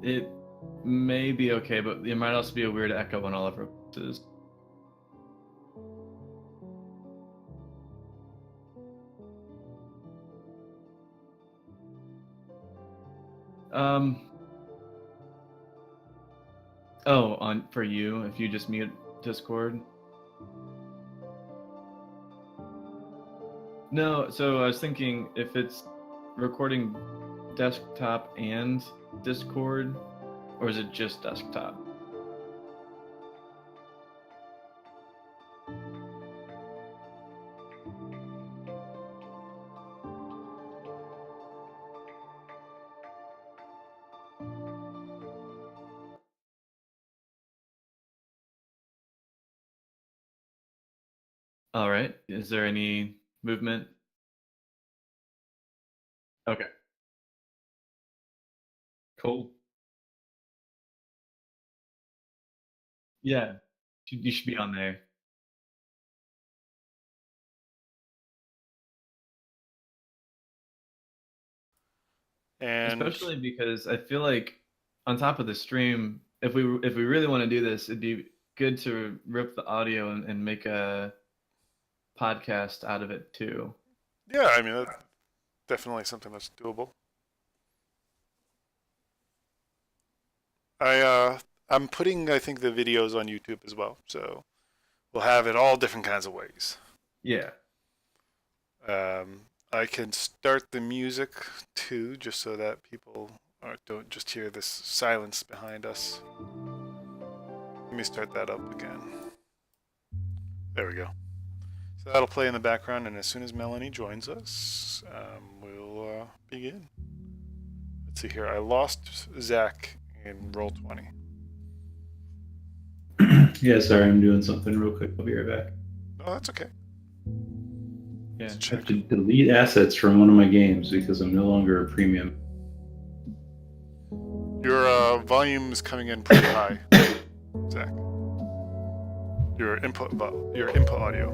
It may be okay, but it might also be a weird echo on all of our voices. Oh, for you, if you just mute Discord. No, so I was thinking if it's recording desktop and Discord, or is it just desktop? All right. Is there any movement? Okay. Cool. Yeah. You should be on there. And Especially because I feel like on top of the stream, if we really want to do this, it'd be good to rip the audio and make a podcast out of it too. yeah, I mean, that's definitely something that's doable. I'm putting, I think, the videos on YouTube as well, so we'll have it all different kinds of ways. Yeah. I can start the music too, just so that people don't just hear this silence behind us. Let me start that up again. There we go. So that'll play in the background, and as soon as Melanie joins us, we'll begin. Let's see here. I lost Zach in Roll20. Yeah, sorry, I'm doing something real quick. I'll be right back. Oh, that's okay. Yeah. I have to delete assets from one of my games because I'm no longer a premium. Your volume is coming in pretty high, Zach. Your input audio.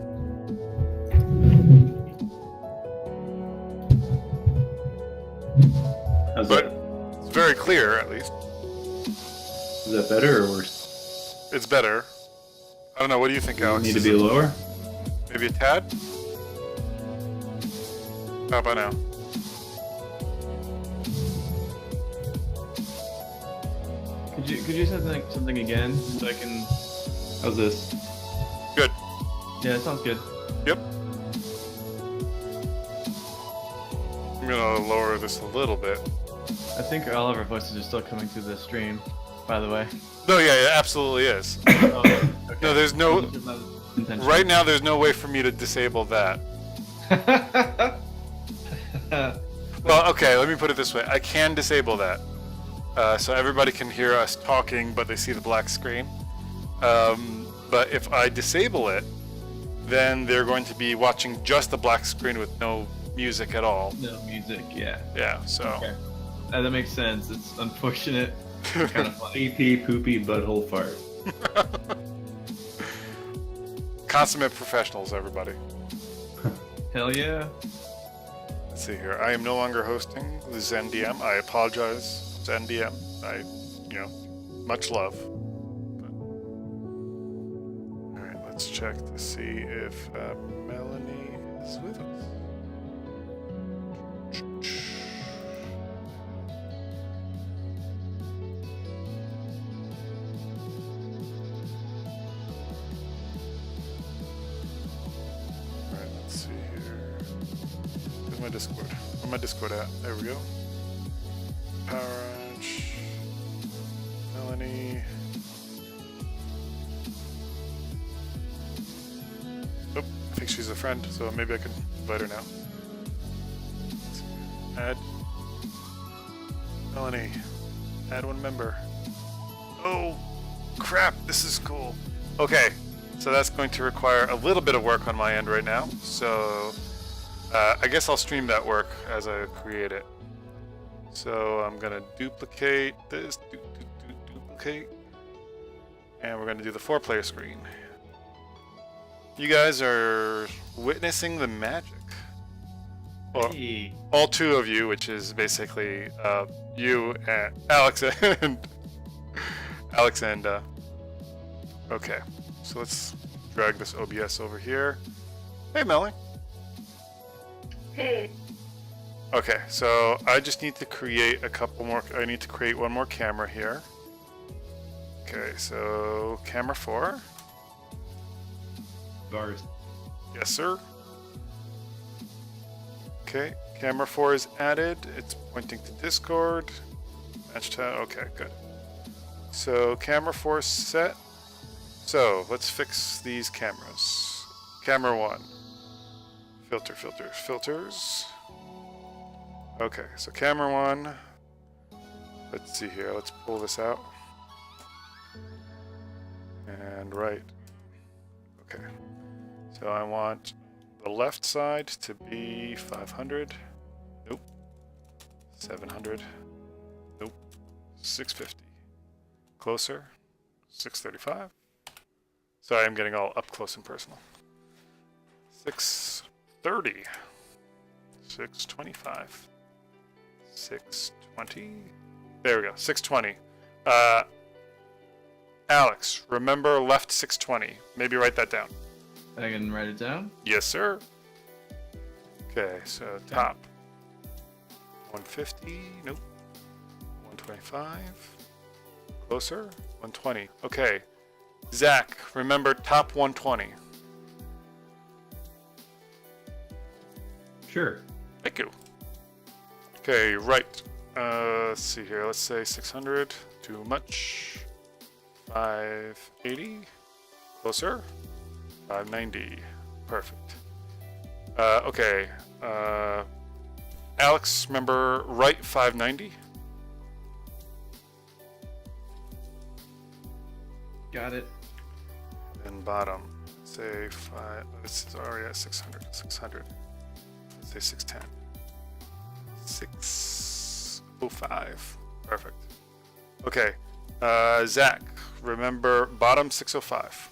How's But that? it's very clear, at least. Is that better or worse? It's better. I don't know. What do you think, Alex? Need to be lower? Maybe a tad? How about now? Could you say something again so I can? How's this? Good. Yeah, it sounds good. Yep. I'm gonna lower this a little bit. I think all of our voices are still coming through the stream, by the way. No, yeah, it absolutely is. Oh, okay. No, there's no. Intention. Right now, there's no way for me to disable that. Well, okay, let me put it this way. I can disable that. So everybody can hear us talking, but they see the black screen. But if I disable it, then they're going to be watching just the black screen with no music at all. No music, yeah. Yeah, so. Okay. That makes sense. It's unfortunate. Kind of funny. EP poopy butthole fart. Consummate professionals, everybody. Hell yeah. Let's see here. I am no longer hosting the ZenDM. I apologize, ZenDM. Much love. But... All right, let's check to see if Melanie is with us. All right, let's see here. Where's my Discord? Where's my Discord at? There we go. Outage. Melanie. Oh, I think she's a friend, so maybe I can invite her now. Add. Melanie. Add one member. Oh, crap, this is cool. Okay, so that's going to require a little bit of work on my end right now. So I guess I'll stream that work as I create it. So I'm gonna duplicate this, duplicate, and we're gonna do the 4-player screen. You guys are witnessing the magic. Well, Hey. all 2 of you, which is basically you and Alex and okay. So let's drag this OBS over here. Hey, Melanie. Hey. Okay, so I just need to create a couple more. I need to create one more camera here. Okay, so camera 4. Bars. Yes, sir. Okay, camera 4 is added. It's pointing to Discord. Match tab. Okay, good. So camera 4 is set. So let's fix these cameras. Camera 1. Filter, filters, filters. Okay, so camera 1. Let's see here. Let's pull this out. And right. Okay. So I want the left side to be 500. Nope. 700. Nope. 650. Closer. 635. Sorry, I'm getting all up close and personal. 630. 625. 620. There we go. 620. Alex, remember left 620. Maybe write that down. I can write it down. Yes, sir. Okay, so top 150. Nope. 125. Closer. 120. Okay. Zach, remember top 120. Sure. Thank you. Okay, right. Let's see here. Let's say 600. Too much. 580. Closer. 590. Perfect. Okay. Alex, remember right 590? Got it. And bottom. Say 5. This is already at 600. 600. Let's say 610. 605. Perfect. Okay. Zach, remember bottom 605.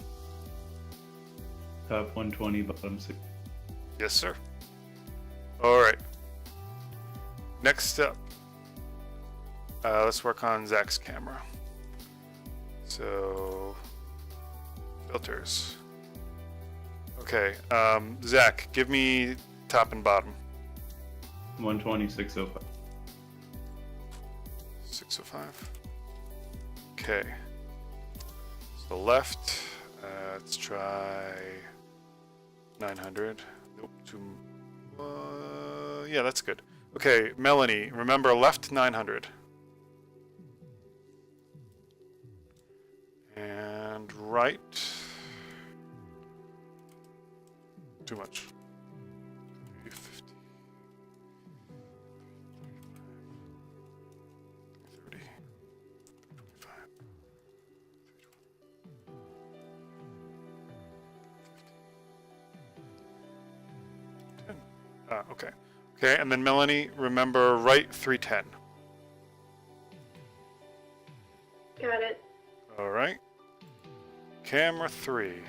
Top 120, bottom 6. Yes, sir. All right. Next up, let's work on Zach's camera. So, filters. Okay, Zach, give me top and bottom. 120, 605. 605. Okay. So left, let's try 900. Nope, yeah, that's good. Okay, Melanie, remember left 900. And right. Too much. 50. 30. 25. 10. Okay. Okay, and then Melanie, remember right 310. Got it. All right. Camera 3.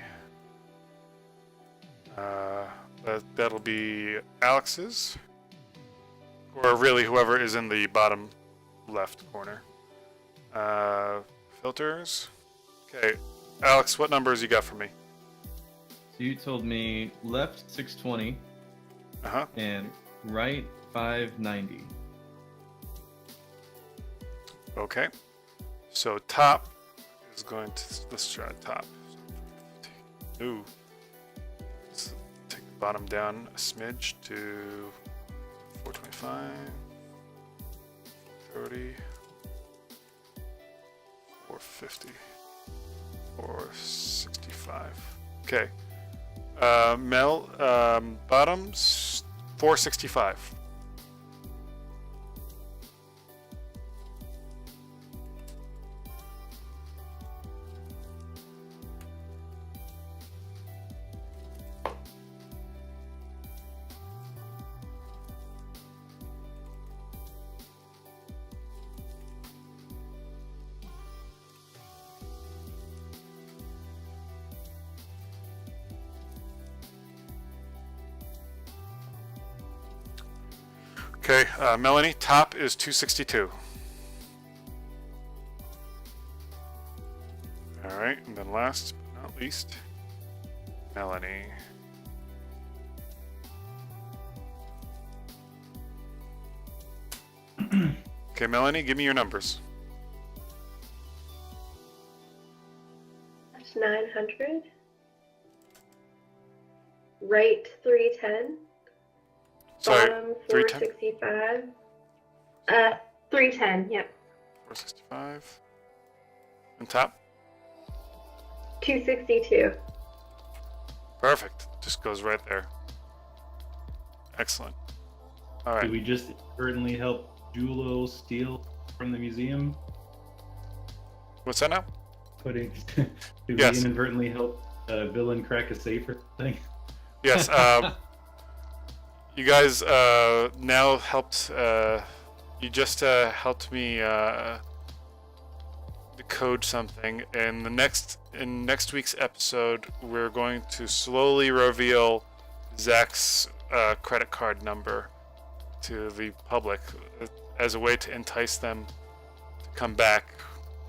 That'll be Alex's, or really whoever is in the bottom left corner. Filters. Okay, Alex, what numbers you got for me? So you told me left 620 Uh-huh. and right 590. Okay. So top is going to, let's try top. Ooh. Let's take the bottom down a smidge to 425, 30, 450, 465. Okay. Mel, bottoms 465. Okay, Melanie, top is 262. last but not least, Melanie. Okay, Melanie, give me your numbers. That's 900. Right 310. Sorry, Bottom 310? 465. 310, yep. 465. And top? 262. Perfect. Just goes right there. Excellent. All right. Did we just inadvertently help Julo steal from the museum? What's that now? Did Yes. we inadvertently help a villain crack a safe or something? Yes. You guys now helped. You just helped me decode something. In next week's episode, we're going to slowly reveal Zach's credit card number to the public as a way to entice them to come back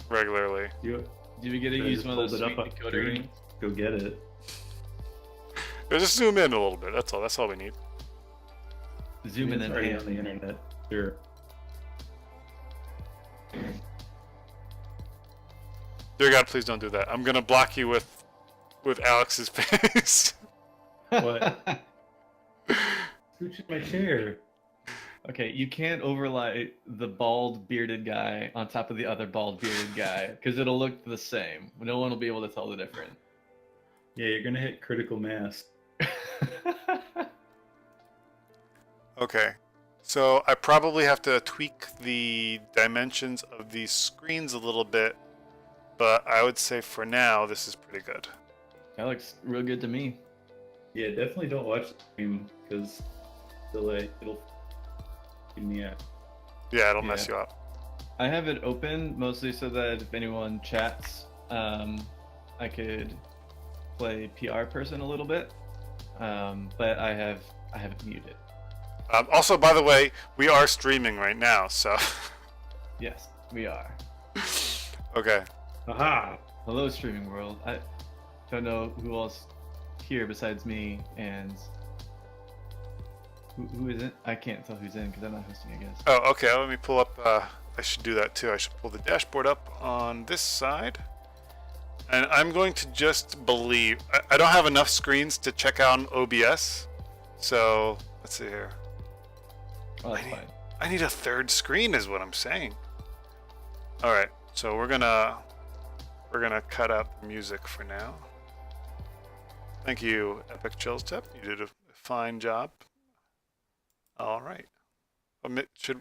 regularly. Do we get to use one of those sweet decoder rings? Go get it. Just zoom in a little bit. That's all. That's all we need. Zoom in It's and already hand. on the internet. Sure. Dear God, please don't do that. I'm gonna block you with Alex's face. What? Scooch my chair. Okay, you can't overlay the bald bearded guy on top of the other bald bearded guy because it'll look the same. No one will be able to tell the difference. Yeah, you're gonna hit critical mass. Okay, so I probably have to tweak the dimensions of these screens a little bit, but I would say for now this is pretty good. That looks real good to me. Yeah, definitely don't watch the stream because it'll in the app. Yeah, it'll mess you up. I have it open mostly so that if anyone chats, I could play PR person a little bit, but I have it muted. Also, by the way, we are streaming right now, so. Yes, we are. Okay. Aha! Hello, streaming world. I don't know who else here besides me and who isn't. I can't tell who's in because I'm not hosting, I guess. Oh, okay. Let me pull up. I should do that too. I should pull the dashboard up on this side. And I'm going to just believe. I don't have enough screens to check out OBS. So, let's see here. Oh, that's fine. I need a third screen is what I'm saying. Alright, so we're gonna cut out the music for now. Thank you, Epic Chills Tip. You did a fine job. Alright.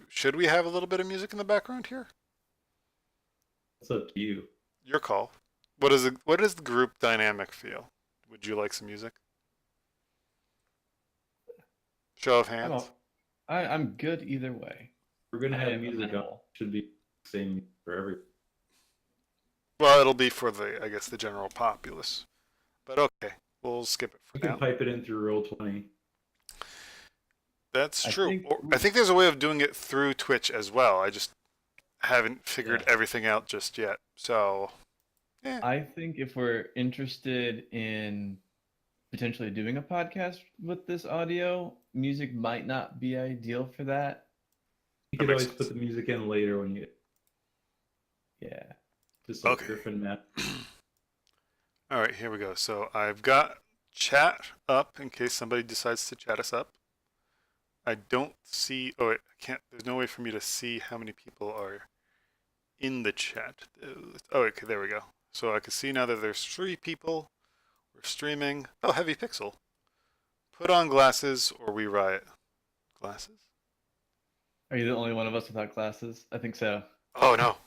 Should we have a little bit of music in the background here? It's up to you. Your call. What does the group dynamic feel? Would you like some music? Show of hands. I'm good either way. We're gonna I have am music on. amenable. Should be the same for every. Well, it'll be for I guess the general populace. But okay, we'll skip it for We can now. pipe it in through Roll20. That's I true. think- I think there's a way of doing it through Twitch as well. I just haven't figured everything out just yet. So, yeah. I think if we're interested in potentially doing a podcast with this audio, music might not be ideal for that. You That could makes always put the music in later when you Yeah. just like Okay. Griffin map. All right, here we go. So I've got chat up in case somebody decides to chat us up. I don't see. Oh, wait, I can't. There's no way for me to see how many people are in the chat. Oh, okay, there we go. So I can see now that there's 3 people. We're streaming. Oh, Heavy Pixel. Put on glasses or we riot. Glasses? Are you the only one of us without glasses? I think so. Oh no.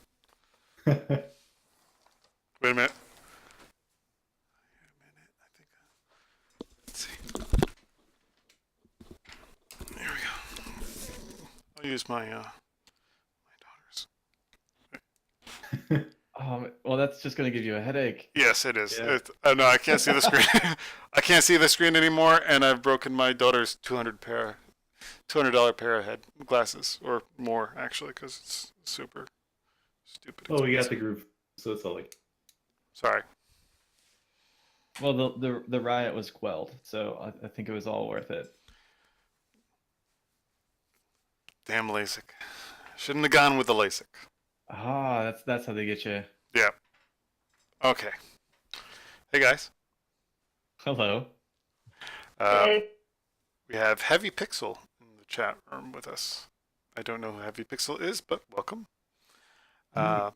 Wait a minute. Let's see. There we go. I'll use my daughter's. Well, that's just going to give you a headache. Yes, it is. Yeah. No, I can't see the screen. I can't see the screen anymore, and I've broken my daughter's $200 pair of head glasses, or more actually, because it's super stupid. Oh, we got expensive. the groove, so it's all like. Sorry. Well, the riot was quelled, so I think it was all worth it. Damn LASIK. Shouldn't have gone with the LASIK. Ah, that's how they get you. Yeah. Okay. Hey guys. Hello. Uh, Hey. we have Heavy Pixel in the chat room with us. I don't know who Heavy Pixel is, but welcome. All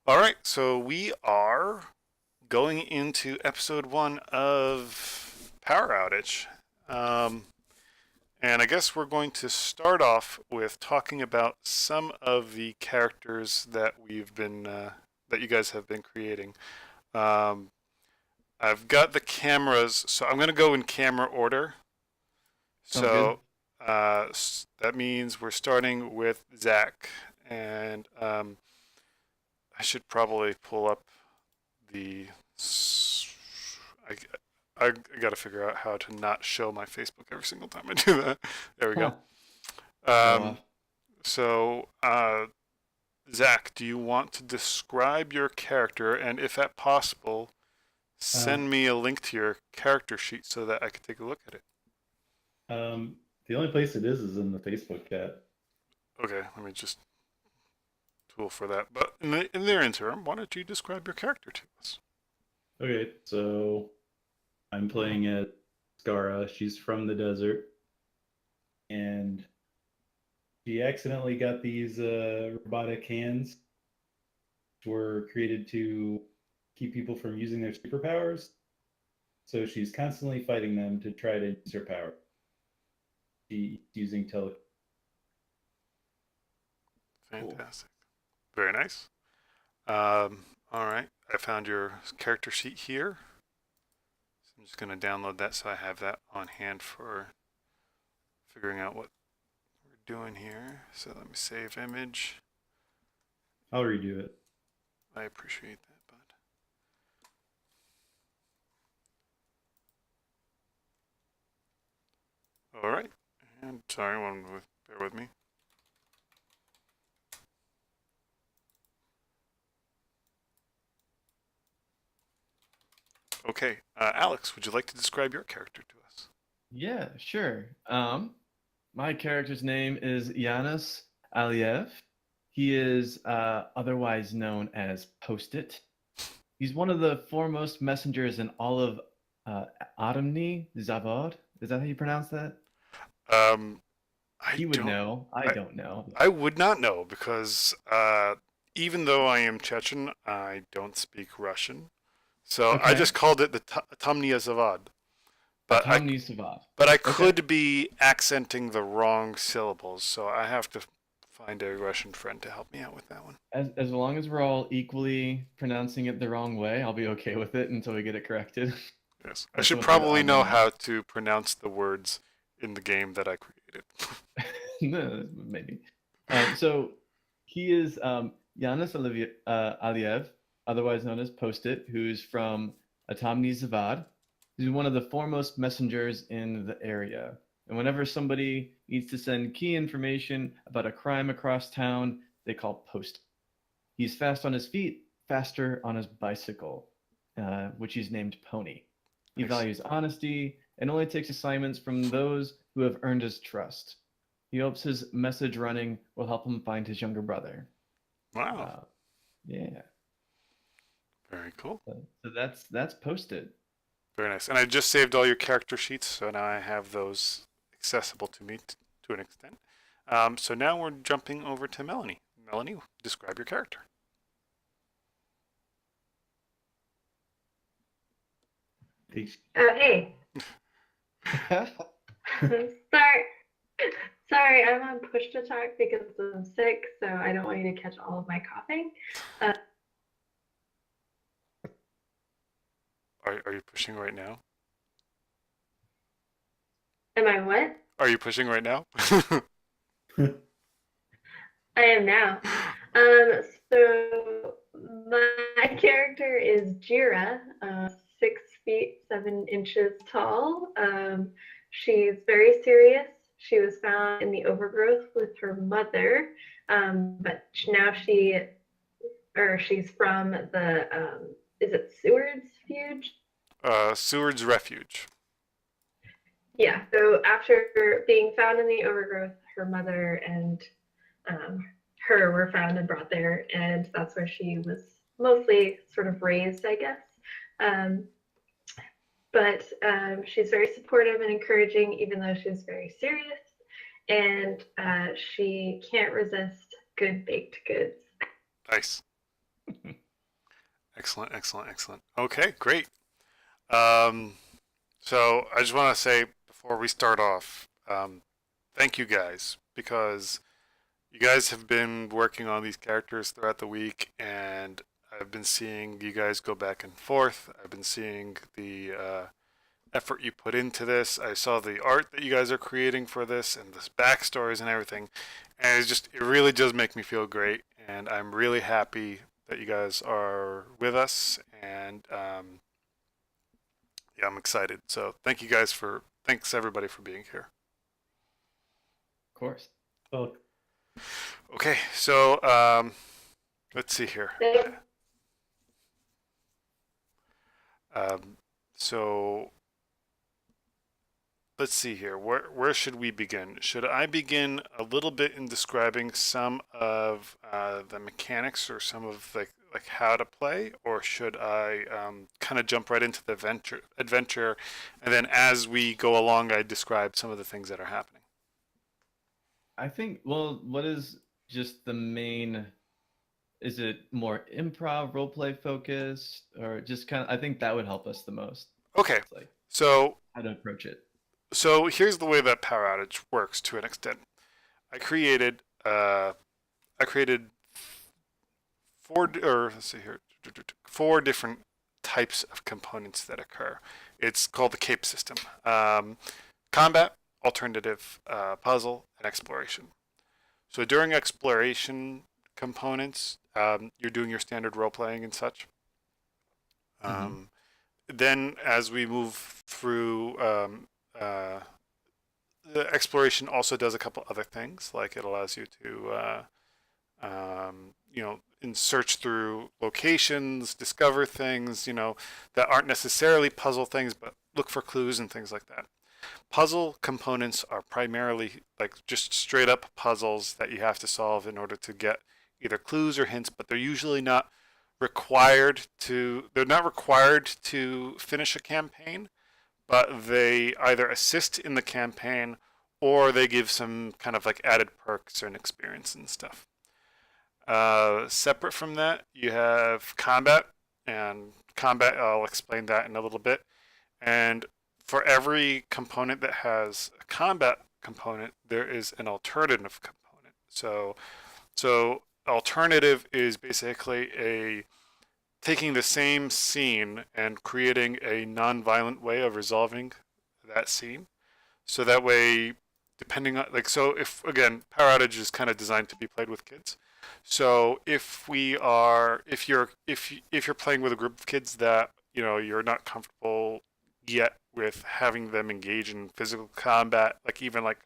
right, so we are going into episode 1 of Power Outage. And I guess we're going to start off with talking about some of the characters that we've been, that you guys have been creating. I've got the cameras, so I'm going to go in camera order. Sounds So that means we're starting with Zach, and I should probably pull up the. I got to figure out how to not show my Facebook every single time I do that. There we go. Show So, Zach, do you want to describe your character, and if at possible, send me a link to your character sheet so that I can take a look at it? The only place it is in the Facebook chat. Okay, let me just tool for that. But in the interim, why don't you describe your character to us? Okay, so I'm playing as Skara. She's from the desert, and she accidentally got these robotic hands, which were created to keep people from using their superpowers. So she's constantly fighting them to try to use her power. She's using tele. Fantastic. Cool. Very nice. All right, I found your character sheet here. So I'm just going to download that so I have that on hand for figuring out what we're doing here. So let me save image. I'll redo it. I appreciate that, bud. All right, and sorry, bear with me. Okay, Alex, would you like to describe your character to us? Yeah, sure. My character's name is Yanis Aliev. He is otherwise known as Post-it. He's one of the foremost messengers in all of Autumny Zavod. Is that how you pronounce that? He would know. I don't know. I would not know because even though I am Chechen, I don't speak Russian. So Okay. I just called it the Tamnia Zavad. But I could be accenting the wrong syllables, so I have to find a Russian friend to help me out with that one. As long as we're all equally pronouncing it the wrong way, I'll be okay with it until we get it corrected. Yes, I should probably know how to pronounce the words in the game that I created. Maybe. So he is Yanis Aliev, otherwise known as Post-it, who's from Atomny Zavad. He's one of the foremost messengers in the area. And whenever somebody needs to send key information about a crime across town, they call Post-it. He's fast on his feet, faster on his bicycle, which he's named Pony. He values honesty and only takes assignments from those who have earned his trust. He hopes his message running will help him find his younger brother. Wow. Yeah. Very cool. So that's Post-it. Very nice. And I just saved all your character sheets, so now I have those accessible to me to an extent. So now we're jumping over to Melanie. Melanie, describe your character. Hey. Sorry, I'm on push to talk because I'm sick, so I don't want you to catch all of my coughing. Are you pushing right now? Am I what? Are you pushing right now? I am now. So my character is Jira, 6 feet 7 inches tall. She's very serious. She was found in the overgrowth with her mother, but now she's from the is it Seward's Fuge? Seward's Refuge. Yeah, so after being found in the overgrowth, her mother and her were found and brought there, and that's where she was mostly sort of raised, I guess. Um, but she's very supportive and encouraging, even though she's very serious, and she can't resist good baked goods. Nice. Excellent, excellent, excellent. Okay, great. So I just want to say before we start off, thank you guys, because you guys have been working on these characters throughout the week, and I've been seeing you guys go back and forth. I've been seeing the effort you put into this. I saw the art that you guys are creating for this and this backstories and everything. And it really does make me feel great. And I'm really happy that you guys are with us. And yeah, I'm excited. So thanks everybody for being here. Of course. Well, Okay, so let's see here. So let's see here. Where should we begin? Should I begin a little bit in describing some of the mechanics or some of like how to play, or should I kind of jump right into the adventure, and then as we go along, I describe some of the things that are happening? I think, well, what is just the main, is it more improv, role play focused, or just kind of, I think that would help us the most. Okay, It's like so how to approach it. So here's the way that Power Outage works to an extent. I created four different types of components that occur. It's called the CAPE system: combat, alternative, puzzle, and exploration. So during exploration components, you're doing your standard role playing and such. Then as we move through, the exploration also does a couple other things, like it allows you to, search through locations, discover things, that aren't necessarily puzzle things, but look for clues and things like that. Puzzle components are primarily like just straight up puzzles that you have to solve in order to get either clues or hints, but they're usually not required to finish a campaign, but they either assist in the campaign or they give some kind of like added perks and experience and stuff. Separate from that, you have combat, and combat, I'll explain that in a little bit. And for every component that has a combat component, there is an alternative component. So alternative is basically taking the same scene and creating a non-violent way of resolving that scene. So that way, depending on if again, Power Outage is kind of designed to be played with kids. So if you're playing with a group of kids that you're not comfortable yet with having them engage in physical combat, like even like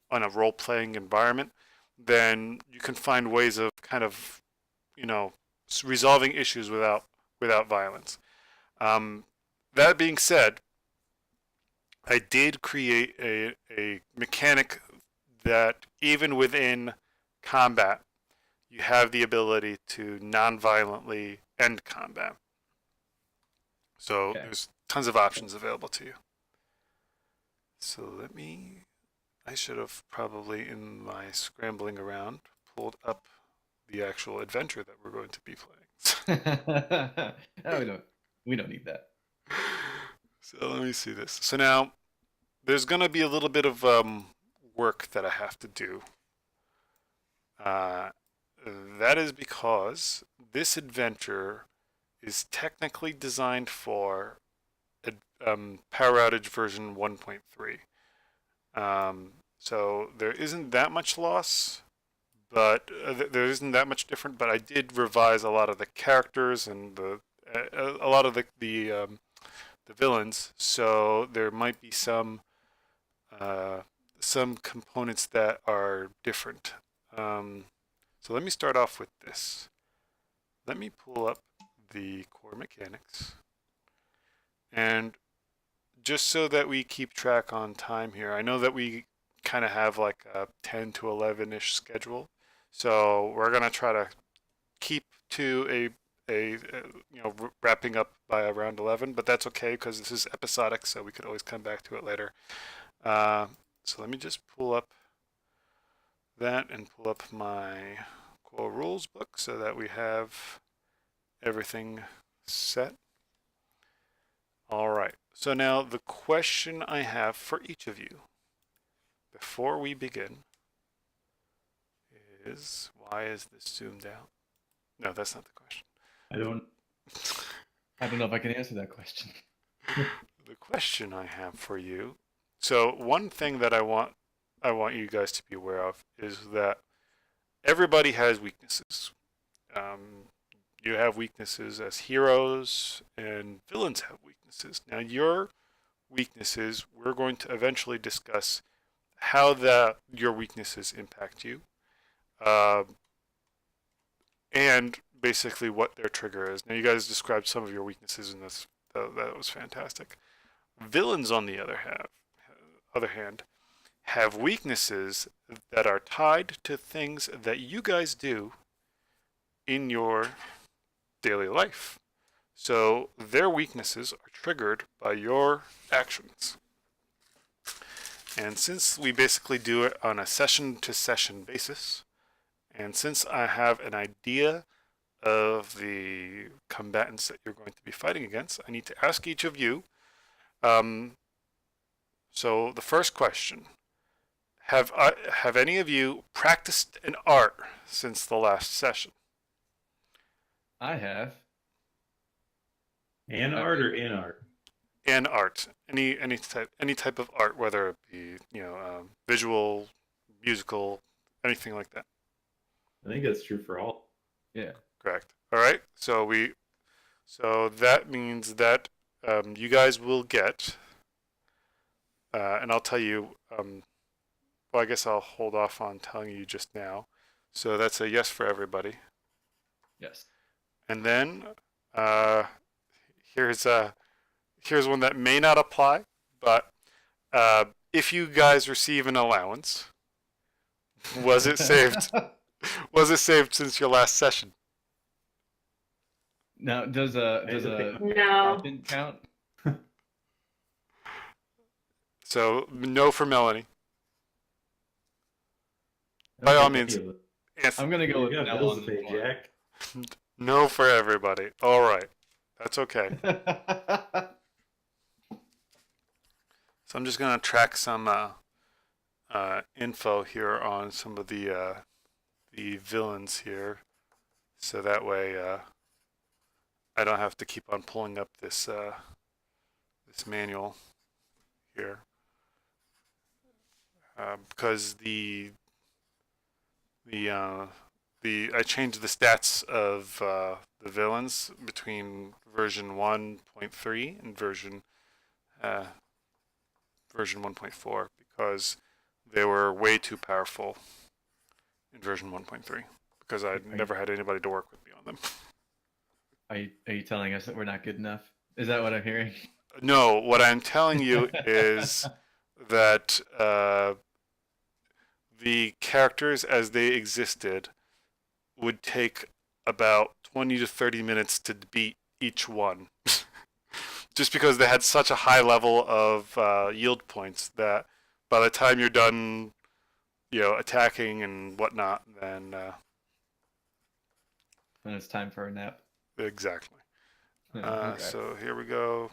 on a role-playing environment, then you can find ways of kind of resolving issues without violence. That being said, I did create a mechanic that even within combat, you have the ability to non-violently end combat. So Okay. there's tons of options available to you. So I should have probably in my scrambling around pulled up the actual adventure that we're going to be playing. No, we don't need that. So let me see this. So now there's going to be a little bit of work that I have to do. That is because this adventure is technically designed for Power Outage version 1.3. So there isn't that much loss, but there isn't that much different. But I did revise a lot of the characters and a lot of the villains. So there might be some components that are different. So let me start off with this. Let me pull up the core mechanics. And just so that we keep track on time here, I know that we kind of have like a 10 to 11-ish schedule. So we're going to try to keep to a wrapping up by around 11, but that's okay because this is episodic, so we could always come back to it later. So let me just pull up that and pull up my core rules book so that we have everything set. All right. So now the question I have for each of you before we begin is, why is this zoomed out? No, that's not the question. I don't. I don't know if I can answer that question. The question I have for you. So one thing that I want you guys to be aware of is that everybody has weaknesses. You have weaknesses as heroes, and villains have weaknesses. Now, your weaknesses, we're going to eventually discuss how your weaknesses impact you, and basically what their trigger is. Now, you guys described some of your weaknesses in this. That was fantastic. Villains, on the other hand, have weaknesses that are tied to things that you guys do in your daily life. So their weaknesses are triggered by your actions. And since we basically do it on a session-to-session basis, and since I have an idea of the combatants that you're going to be fighting against, I need to ask each of you. So the first question: have any of you practiced an art since the last session? I have. An art or in art? And art, any type of art, whether it be visual, musical, anything like that. I think that's true for all. Yeah. Correct. All right. So that means that you guys will get, and I'll tell you. Well, I guess I'll hold off on telling you just now. So that's a yes for everybody. Yes. And then here's one that may not apply, but if you guys receive an allowance, was it saved? Was it saved since your last session? Now, does a No. stipend count? So no for Melanie. By all means, yes. I'm gonna go with You got no bills on to pay, this one. Jack. No for everybody. All right, that's okay. So I'm just gonna track some info here on some of the villains here, so that way I don't have to keep on pulling up this this manual here, because I changed the stats of the villains between version 1.3 and version 1.4 because they were way too powerful in version 1.3 because I never had anybody to work with me on them. Are you telling us that we're not good enough? Is that what I'm hearing? No, what I'm telling you is that the characters as they existed would take about 20 to 30 minutes to beat each one. Just because they had such a high level of yield points that by the time you're done, attacking and whatnot, then When it's time for a nap. exactly. Okay. So here we go.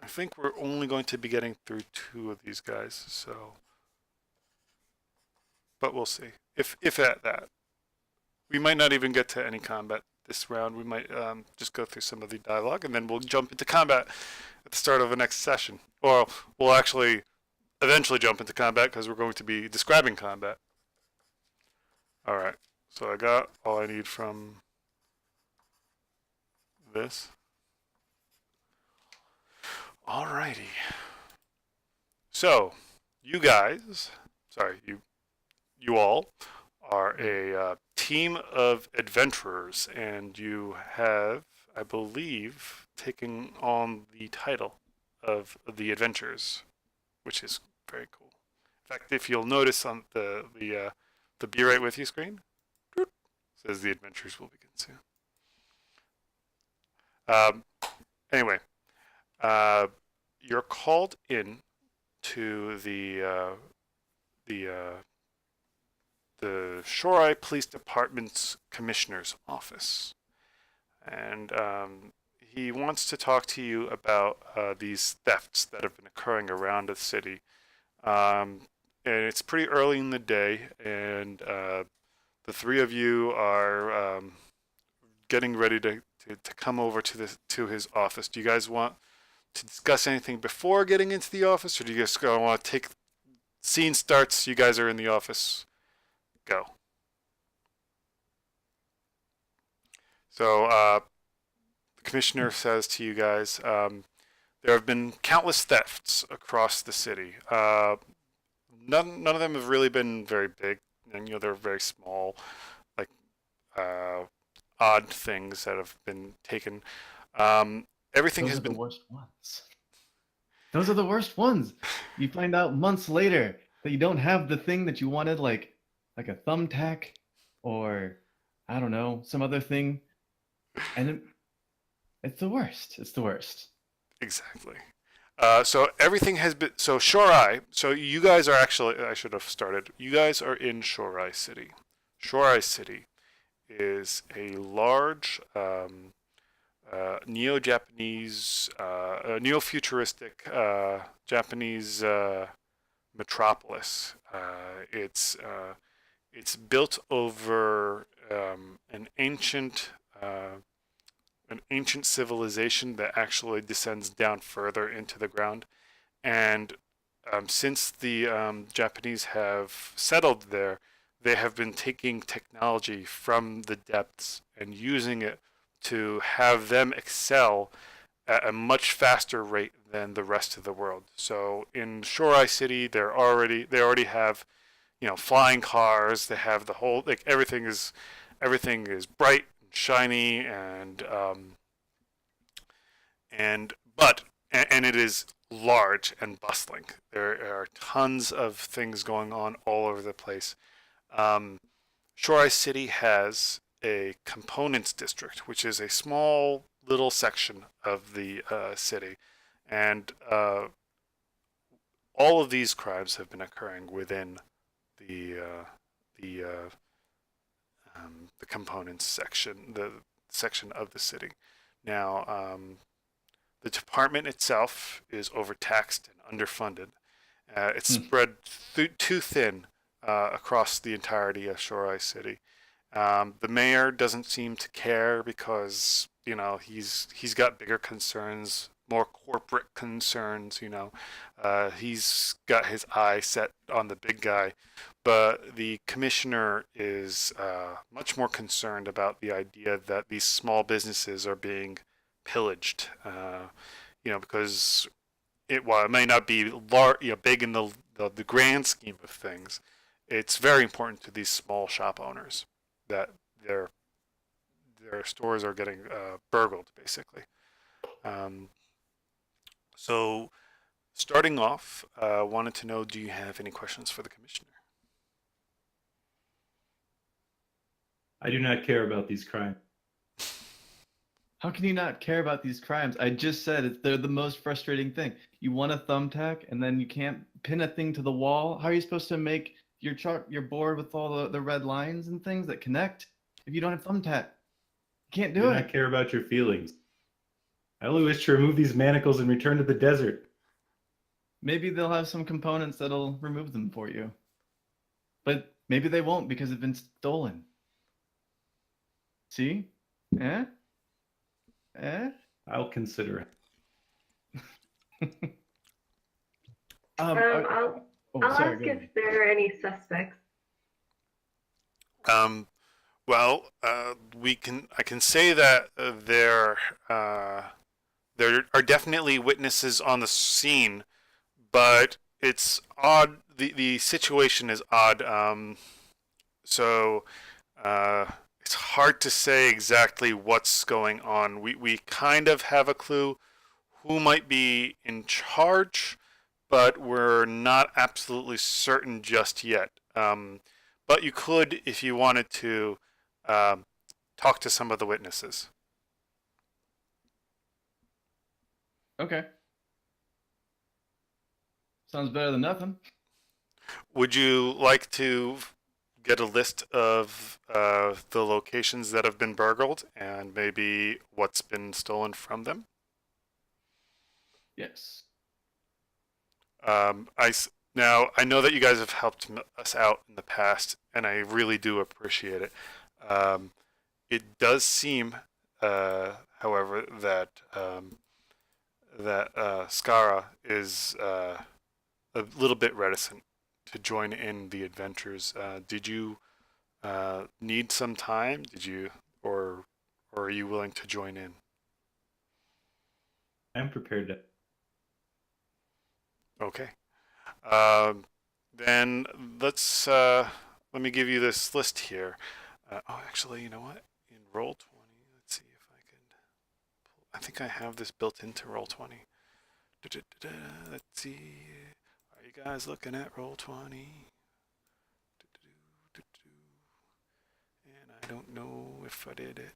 I think we're only going to be getting through 2 of these guys, so. But we'll see. If at that. We might not even get to any combat this round. We might just go through some of the dialogue, and then we'll jump into combat at the start of the next session. Or we'll actually eventually jump into combat because we're going to be describing combat. All right. So I got all I need from this. Alrighty. So, you guys, you all are a team of adventurers, and you have, I believe, taken on the title of the adventures, which is very cool. In fact, if you'll notice on the "Be Right With You" screen, says the adventures will begin soon. Anyway, you're called in to the Shorai Police Department's commissioner's office, and he wants to talk to you about these thefts that have been occurring around the city. And it's pretty early in the day, and the three of you are getting ready to come over to his office. Do you guys want to discuss anything before getting into the office, or do you guys want to take scene starts? You guys are in the office. Go. So the commissioner says to you guys, there have been countless thefts across the city. None of them have really been very big, and they're very small, like odd things that have been taken. Everything Those has are been the worst ones. Those are the worst ones. You find out months later that you don't have the thing that you wanted, like a thumbtack, or I don't know, some other thing, and it's the worst. It's the worst. Exactly. So everything has been. So Shorai. So you guys are actually. I should have started. You guys are in Shorai City. Shorai City is a large neo-Japanese, neo-futuristic Japanese metropolis. It's built over an ancient civilization that actually descends down further into the ground. And since the Japanese have settled there, they have been taking technology from the depths and using it to have them excel at a much faster rate than the rest of the world. So in Shorai City, they already have, flying cars. They have the whole, like, everything is bright and shiny, and it is large and bustling. There are tons of things going on all over the place. Shorai City has a components district, which is a small little section of the city, and all of these crimes have been occurring within the components section, the section of the city. Now, the department itself is overtaxed and underfunded. It's spread too thin across the entirety of Shorai City. The mayor doesn't seem to care because he's got bigger concerns, more corporate concerns. He's got his eye set on the big guy, but the commissioner is much more concerned about the idea that these small businesses are being pillaged. Because while it may not be big in the grand scheme of things, it's very important to these small shop owners that their stores are getting burgled, basically. So, starting off, wanted to know, do you have any questions for the commissioner? I do not care about these crimes. How can you not care about these crimes? I just said they're the most frustrating thing. You want a thumbtack, and then you can't pin a thing to the wall. How are you supposed to make your board with all the red lines and things that connect if you don't have thumbtack? You can't do I do it. not care about your feelings. I only wish to remove these manacles and return to the desert. Maybe they'll have some components that'll remove them for you. But maybe they won't because they've been stolen. See? Eh? I'll consider it. I'll ask if there are any suspects. I can say that there are definitely witnesses on the scene, but it's odd. The situation is odd. It's hard to say exactly what's going on. We kind of have a clue who might be in charge, but we're not absolutely certain just yet. But you could, if you wanted to, talk to some of the witnesses. Okay. Sounds better than nothing. Would you like to get a list of the locations that have been burgled and maybe what's been stolen from them? Yes. Now I know that you guys have helped us out in the past, and I really do appreciate it. It does seem, however, that Skara is a little bit reticent to join in the adventures. Did you need some time? Did you, or are you willing to join in? I'm prepared to. Okay. Then let me give you this list here. Actually, you know what? In Roll20, let's see if I can. I think I have this built into Roll20. Let's see. Are you guys looking at Roll20? And I don't know if I did it.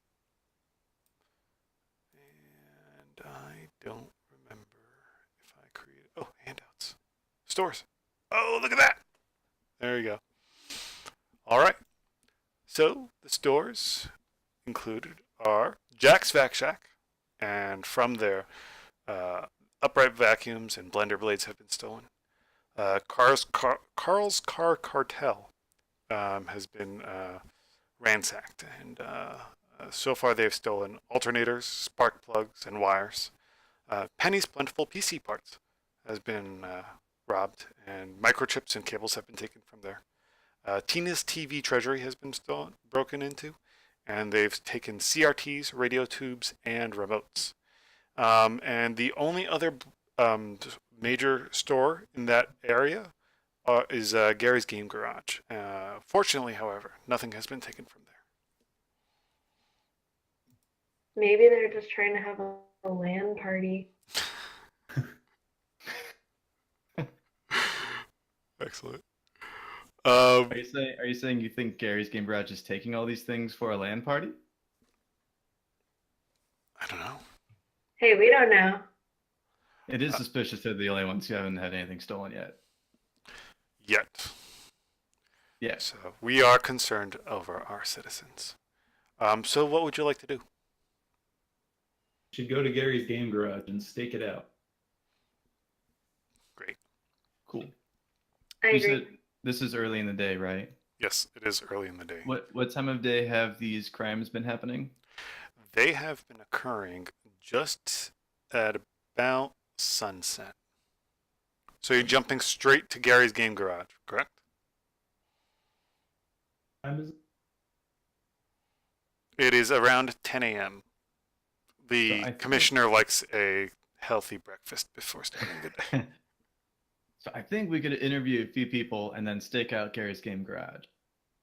And I don't remember if I created. Oh, handouts. Stores. Oh, look at that. There you go. All right. So the stores included are Jack's Vac Shack, and from there, upright vacuums and blender blades have been stolen. Carl's Car Cartel has been ransacked, and so far they've stolen alternators, spark plugs, and wires. Penny's Plentiful PC Parts has been robbed, and microchips and cables have been taken from there. Tina's TV treasury has been broken into, and they've taken CRTs, radio tubes, and remotes. And the only other major store in that area is Gary's Game Garage. Fortunately, however, nothing has been taken from there. Maybe they're just trying to have a LAN party. Excellent. Are you saying you think Gary's Game Garage is taking all these things for a LAN party? I don't know. Hey, we don't know. It is suspicious they're the only ones who haven't had anything stolen yet. Yet. Yeah. So we are concerned over our citizens. So what would you like to do? Should go to Gary's Game Garage and stake it out. Great. Cool. I You agree. said this is early in the day, right? Yes, it is early in the day. What time of day have these crimes been happening? They have been occurring just at about sunset. So you're jumping straight to Gary's Game Garage, correct? Time is It is around 10 a.m. The So I think- commissioner likes a healthy breakfast before starting the day. So I think we could interview a few people and then stake out Gary's Game Garage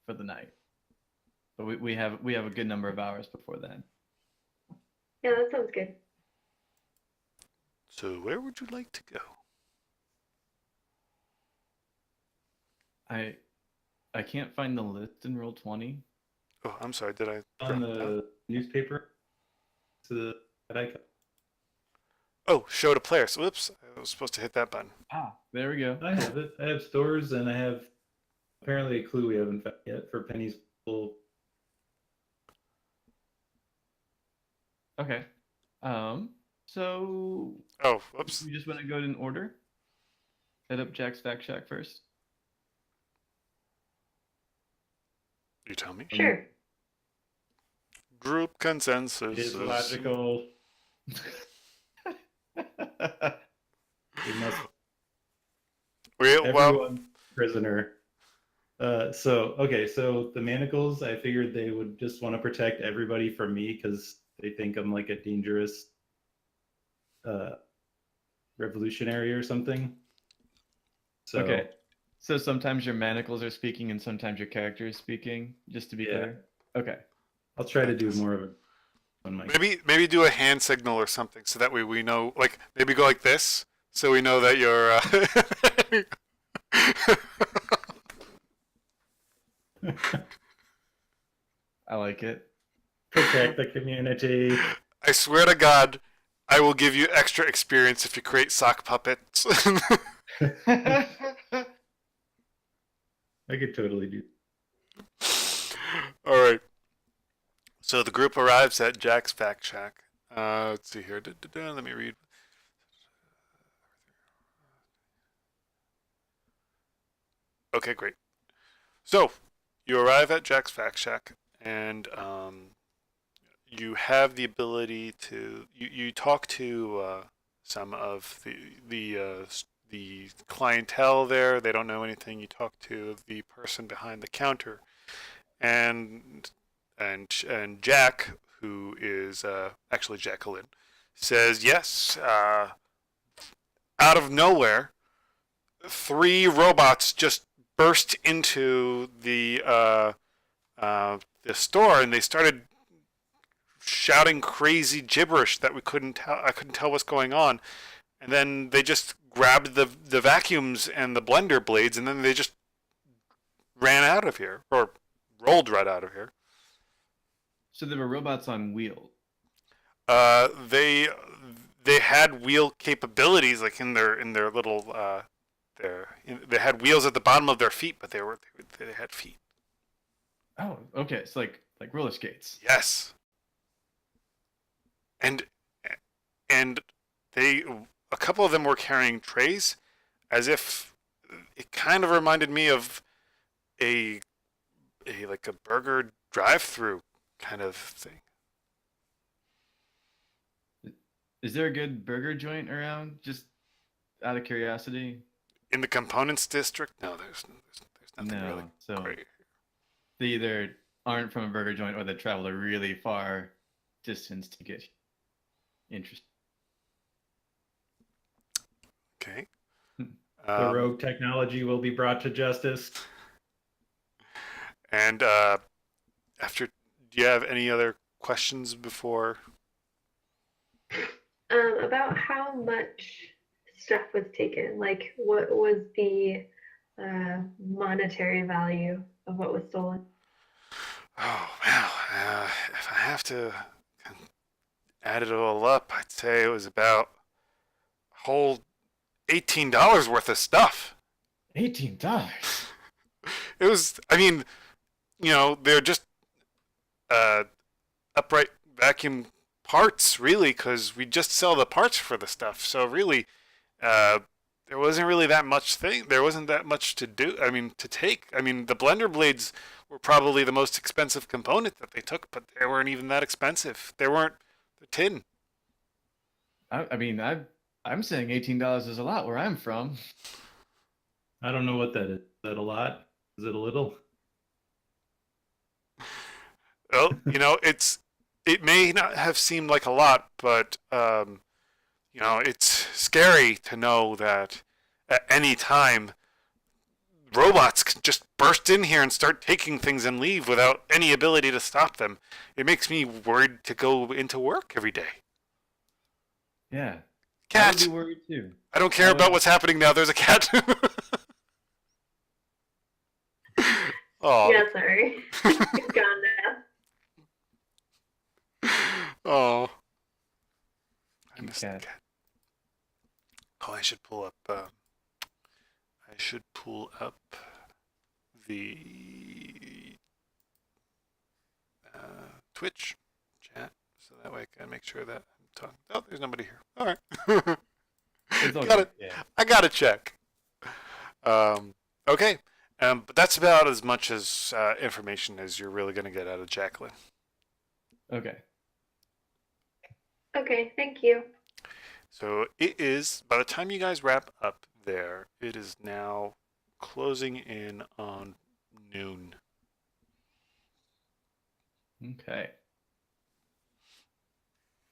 for the night. But we have a good number of hours before then. Yeah, that sounds good. So where would you like to go? I can't find the list in Roll20. Oh, I'm sorry. Did I? on the newspaper. That I Oh, show to players. Whoops. I was supposed to hit that button. There we go. I have it. I have stores, and I have apparently a clue we haven't found yet for Penny's full. Okay. So Oh, whoops. we just want to go in order. Head up Jack's Vac Shack first. You tell me. Sure. Group consensus. It is logical. We must. Well, Everyone prisoner. So the manacles. I figured they would just want to protect everybody from me because they think I'm like a dangerous revolutionary or something. So, Okay. So sometimes your manacles are speaking and sometimes your character is speaking, just to be Yeah. clear. Okay. I'll try to do more of a on my Maybe do a hand signal or something so that way we know. Like maybe go like this so we know that you're. I like it. protect the community. I swear to God, I will give you extra experience if you create sock puppets. I could totally do. All right. So the group arrives at Jack's Fact Shack. Let's see here. Let me read. Okay, great. So you arrive at Jack's Fact Shack, and you have the ability to you talk to some of the clientele there. They don't know anything. You talk to the person behind the counter, and and Jack, who is actually Jacqueline, says yes. Out of nowhere, three robots just burst into the store, and they started shouting crazy gibberish that we couldn't tell. I couldn't tell what's going on, and then they just grabbed the vacuums and the blender blades, and then they just ran out of here, or rolled right out of here. So there were robots on wheels. They had wheel capabilities, like in their little they had wheels at the bottom of their feet, but they had feet. Oh, okay. It's like roller skates. Yes. And they a couple of them were carrying trays, as if it kind of reminded me of a like a burger drive-through kind of thing. Is there a good burger joint around? Just out of curiosity. In the components district, no, there's nothing No. really So great. they either aren't from a burger joint or they travel a really far distance to get interesting. Okay. The rogue technology will be brought to justice. And after, do you have any other questions before? About how much stuff was taken? Like, what was the monetary value of what was stolen? Oh, wow. If I have to add it all up, I'd say it was about a whole $18 worth of stuff. $18. It was, I mean, they're just upright vacuum parts, really, because we just sell the parts for the stuff. So really, there wasn't really that much thing. There wasn't that much to do. I mean, to take. I mean, the blender blades were probably the most expensive component that they took, but they weren't even that expensive. They weren't the tin. I mean, I'm saying $18 is a lot where I'm from. I don't know what that is. Is that a lot? Is it a little? Well, it may not have seemed like a lot, but it's scary to know that at any time robots can just burst in here and start taking things and leave without any ability to stop them. It makes me worried to go into work every day. Yeah. Cat. I would be worried too. I don't care about what's happening now. There's a cat. Oh. Yeah, sorry. He's gone now. Oh. I missed Cat. the cat. Oh, I should pull up. The Twitch chat, so that way I can make sure that I'm talking. Oh, there's nobody here. All right. It's all Got good. it. Yeah. I gotta check. Okay. But that's about as much as information as you're really gonna get out of Jacqueline. Okay. Okay, thank you. So it is, by the time you guys wrap up there, it is now closing in on noon. Okay.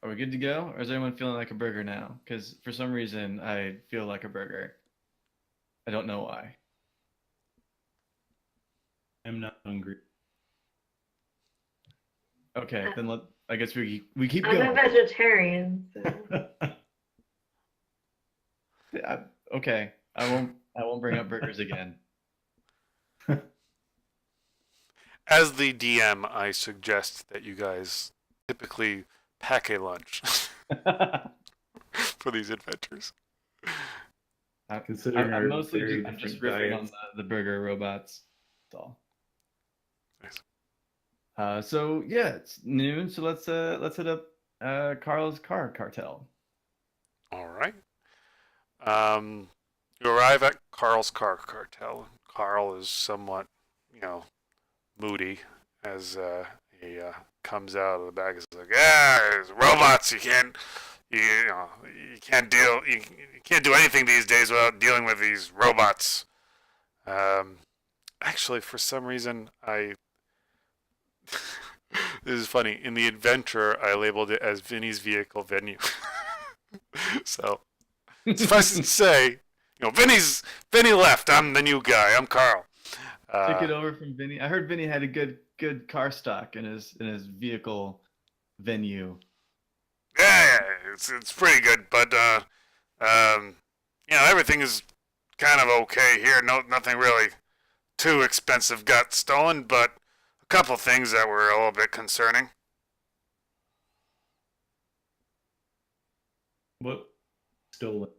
Are we good to go? Or is everyone feeling like a burger now? Because for some reason, I feel like a burger. I don't know why. I'm not hungry. Okay, then I guess we keep I'm a going. vegetarian, so Okay, I won't bring up burgers again. As the DM, I suggest that you guys typically pack a lunch for these adventures. Considering I'm our mostly very I'm just different riffing on diets. the burger robots. That's all. Nice. So yeah, it's noon. So let's hit up Carl's car cartel. All right. You arrive at Carl's car cartel. Carl is somewhat, you know, moody as he comes out of the back. He's like, "Yeah, it's robots. You can't deal. You can't do anything these days without dealing with these robots." Actually, for some reason, this is funny. In the adventure, I labeled it as Vinny's vehicle venue. So, suffice it to say, Vinny left. I'm the new guy. I'm Carl. Took it over from Vinny. I heard Vinny had a good car stock in his vehicle venue. Yeah, it's pretty good, but everything is kind of okay here. Nothing really too expensive got stolen, but a couple things that were a little bit concerning. What stolen?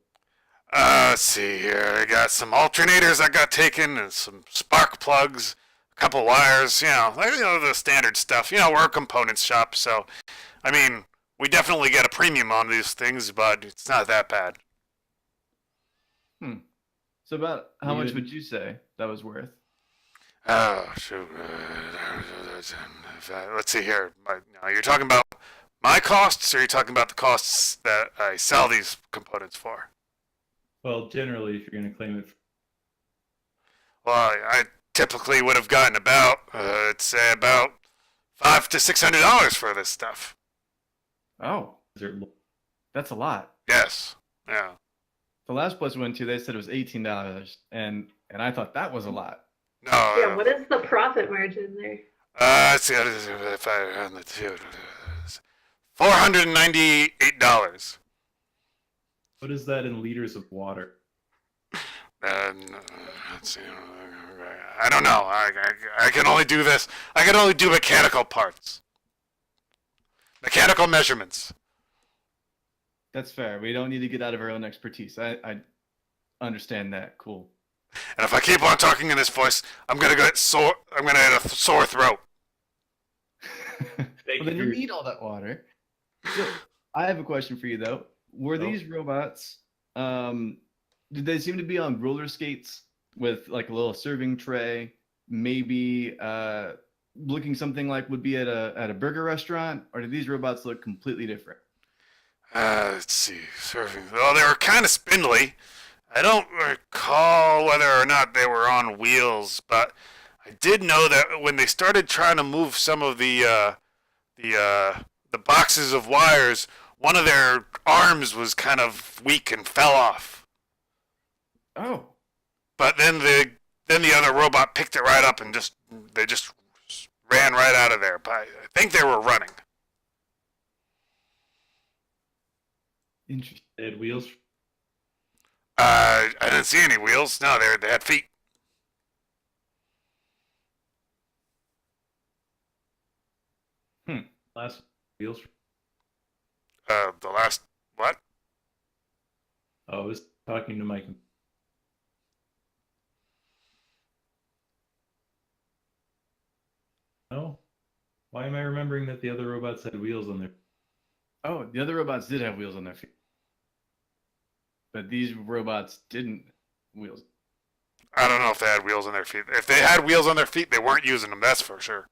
Let's see here. I got some alternators that got taken, and some spark plugs, a couple wires. The standard stuff. We're a components shop, so I mean, we definitely get a premium on these things, but it's not that bad. So about how much Good. would you say that was worth? Oh, shoot. Let's see here. You're talking about my costs, or you're talking about the costs that I sell these components for? Well, generally, if you're going to claim it, Well, I typically would have gotten about, let's say, about $500 to $600 for this stuff. Oh, that's a lot. Yes. Yeah. The last place we went to, they said it was $18, and I thought that was a lot. No. yeah. What is the profit margin there? Let's see. If I on the two, $498. what is that in liters of water? Let's see. I don't know. I can only do this. I can only do mechanical parts. Mechanical measurements. That's fair. We don't need to get out of our own expertise. I understand that. Cool. And if I keep on talking in this voice, I'm gonna get a sore throat. Well, then you need all that water. So, I have a question for you though. Were these robots? Did they seem to be on roller skates with like a little serving tray? Maybe looking something like would be at a burger restaurant, or did these robots look completely different? Let's see. Serving. Well, they were kind of spindly. I don't recall whether or not they were on wheels, but I did know that when they started trying to move some of the boxes of wires, one of their arms was kind of weak and fell off. Oh, But then the other robot picked it right up and they just ran right out of there. But I think they were running. interesting. They had wheels. I didn't see any wheels. No, they had feet. Last wheels. The last what? Oh, I was talking to Mike. No? Why am I remembering that the other robots had wheels on their... Oh, the other robots did have wheels on their feet, but these robots didn't wheels. I don't know if they had wheels on their feet. If they had wheels on their feet, they weren't using them. That's for sure.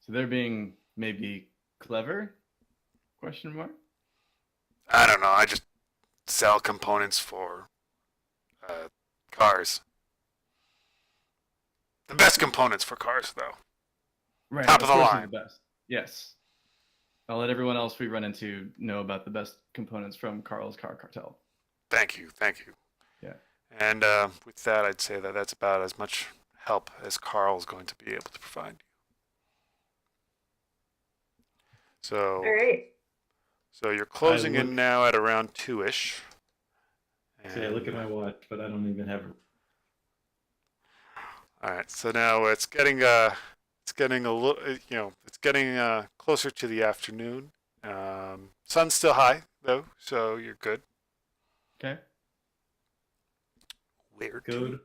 So they're being maybe clever? Question mark. I don't know. I just sell components for cars. The best components for cars, though. Right. Top of the course they're line. The best. Yes. I'll let everyone else we run into know about the best components from Carl's Car Cartel. Thank you. Yeah. And with that, I'd say that that's about as much help as Carl's going to be able to provide you. So, All right. so you're closing in look- now at around 2-ish. See, I look at my watch, but I don't even have. All right, so now it's getting a little, it's getting closer to the afternoon. Sun's still high though, so you're good. Okay. Where Go to? to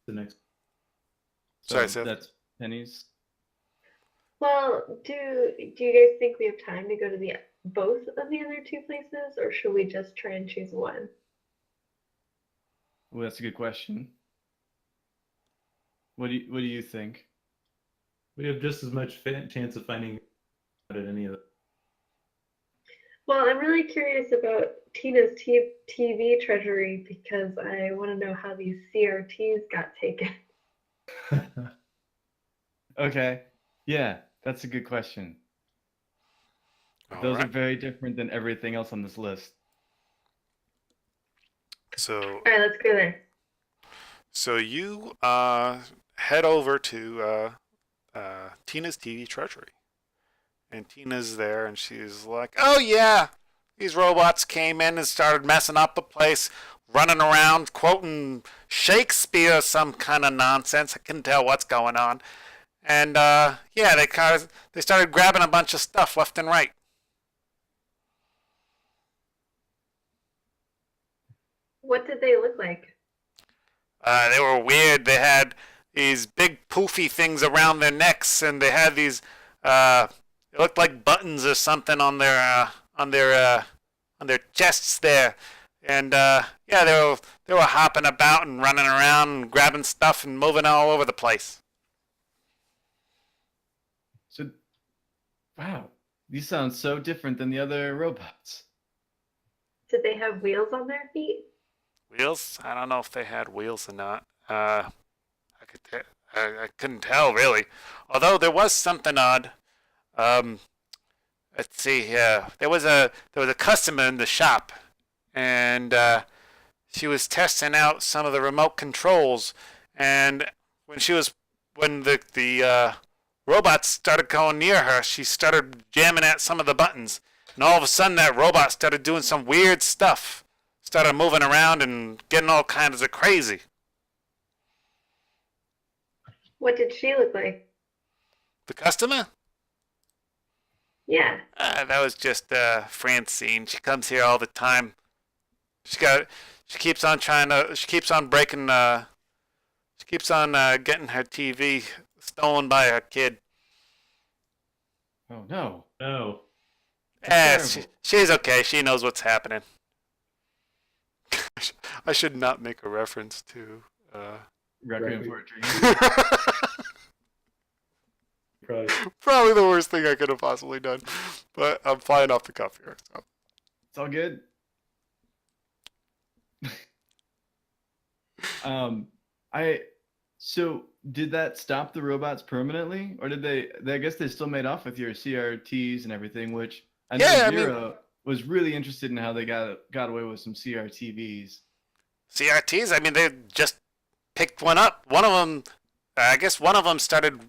the next. Sorry, So Seth. that's Penny's. Well, do you guys think we have time to go to the both of the other two places, or should we just try and choose one? Well, that's a good question. What do you think? We have just as much chance of finding out at any of them. Well, I'm really curious about Tina's TV treasury because I want to know how these CRTs got taken. Okay. Yeah, that's a good question. All Those are right. very different than everything else on this list. So, All right, let's go there. so you head over to Tina's TV treasury, and Tina's there, and she's like, "Oh yeah, these robots came in and started messing up the place, running around quoting Shakespeare, some kind of nonsense. I couldn't tell what's going on." And yeah, they started grabbing a bunch of stuff left and right. What did they look like? They were weird. They had these big poofy things around their necks, and they had these. It looked like buttons or something on their chests there. And yeah, they were hopping about and running around and grabbing stuff and moving all over the place. So, wow, these sound so different than the other robots. Did they have wheels on their feet? Wheels? I don't know if they had wheels or not. I couldn't tell really. Although there was something odd. Let's see here. There was a customer in the shop, and she was testing out some of the remote controls. And when the robots started going near her, she started jamming at some of the buttons. And all of a sudden, that robot started doing some weird stuff. Started moving around and getting all kinds of crazy. What did she look like? The customer? Yeah. That was just Francine. She comes here all the time. She keeps on breaking. She keeps on getting her TV stolen by her kid. Oh no. No. That's terrible. She's okay. She knows what's happening. I should not make a reference to. Requiem for a Dream. Probably. Probably the worst thing I could have possibly done, but I'm flying off the cuff here. So. It's all good. So did that stop the robots permanently, or did they? I guess they still made off with your CRTs and everything, which I know Yeah, Zero was really interested in how they got away with some CRTVs. CRTs? I mean, they just picked one up. One of them, I guess one of them started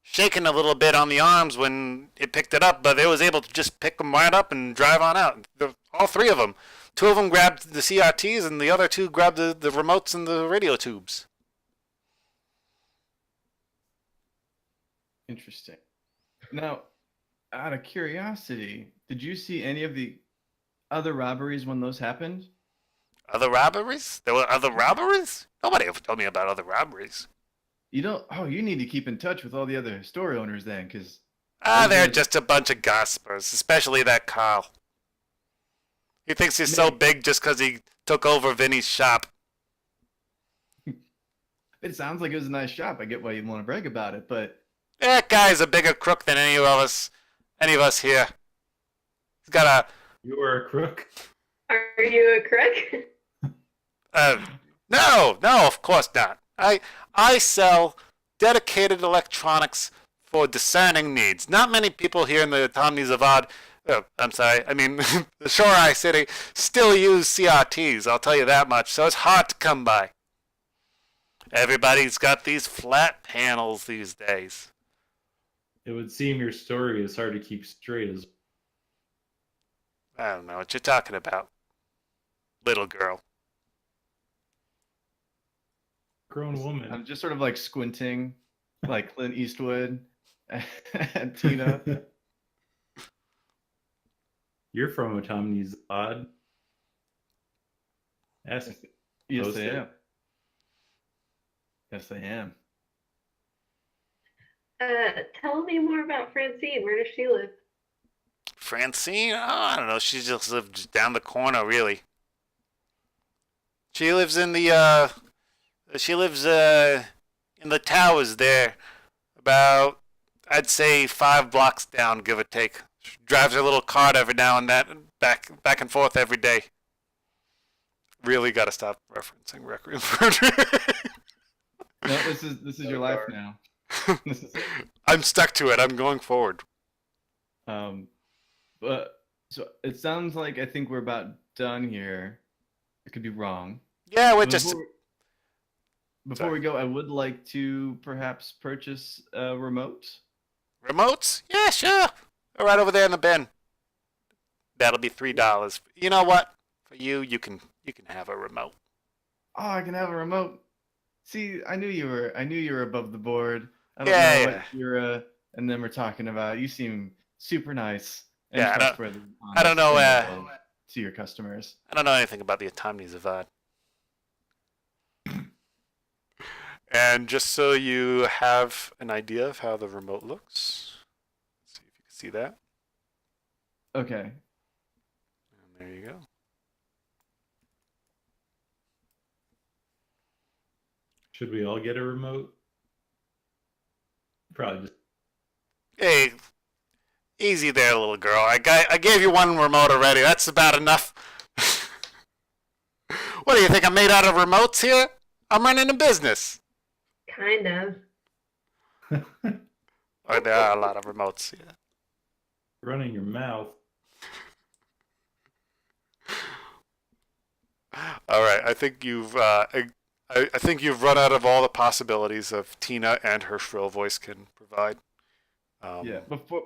shaking a little bit on the arms when it picked it up, but it was able to just pick them right up and drive on out. All three of them. Two of them grabbed the CRTs, and the other two grabbed the remotes and the radio tubes. Interesting. Now, out of curiosity, did you see any of the other robberies when those happened? Other robberies? There were other robberies? Nobody ever told me about other robberies. You don't. Oh, you need to keep in touch with all the other store owners then, because They're just a bunch of gossipers, especially that Carl. He thinks he's so big just because he took over Vinny's shop. it sounds like it was a nice shop. I get why you want to brag about it, but That guy's a bigger crook than any of us here. He's got a You are a crook. Are you a crook? no, of course not. I sell dedicated electronics for discerning needs. Not many people here in the Tomny Zavad, I'm sorry, I mean the Shorai city still use CRTs. I'll tell you that much. So it's hard to come by. Everybody's got these flat panels these days. It would seem your story is hard to keep straight as I don't know what you're talking about, little girl. a grown woman. I'm just sort of like squinting, like Clint Eastwood and Tina. You're from Autumn's Odd. Ask. Yes, Post I it. am. Yes, I am. Tell me more about Francine. Where does she live? Francine? Oh, I don't know. She just lives down the corner, really. She lives in the in the towers there, about I'd say 5 blocks down, give or take. She drives her little cart every now and then, back and forth every day. Really got to stop referencing Requiem for a Dream. No, this is your life now. This is it. I'm stuck to it. I'm going forward. But so it sounds like I think we're about done here. I could be wrong. Yeah, we're But just before we go, I would like to perhaps purchase a remote. remotes. Yeah, sure. They're right over there in the bin. That'll be $3. You know what? For you can have a remote. Oh, I can have a remote. See, I knew you were above the board. I don't Yeah, know yeah. what you're and them were talking about. You seem super nice and Yeah, trustworthy. I don't know, To your customers. I don't know anything about the Autumn's Avad. And just so you have an idea of how the remote looks, let's see if you can see that. Okay. And there you go. Should we all get a remote? Probably just. Hey, easy there, little girl. I gave you one remote already. That's about enough. What do you think? I'm made out of remotes here? I'm running a business. Kind of. Or there are a lot of remotes. Yeah. Running your mouth. All right. I think you've I think you've run out of all the possibilities of Tina and her shrill voice can provide. Yeah.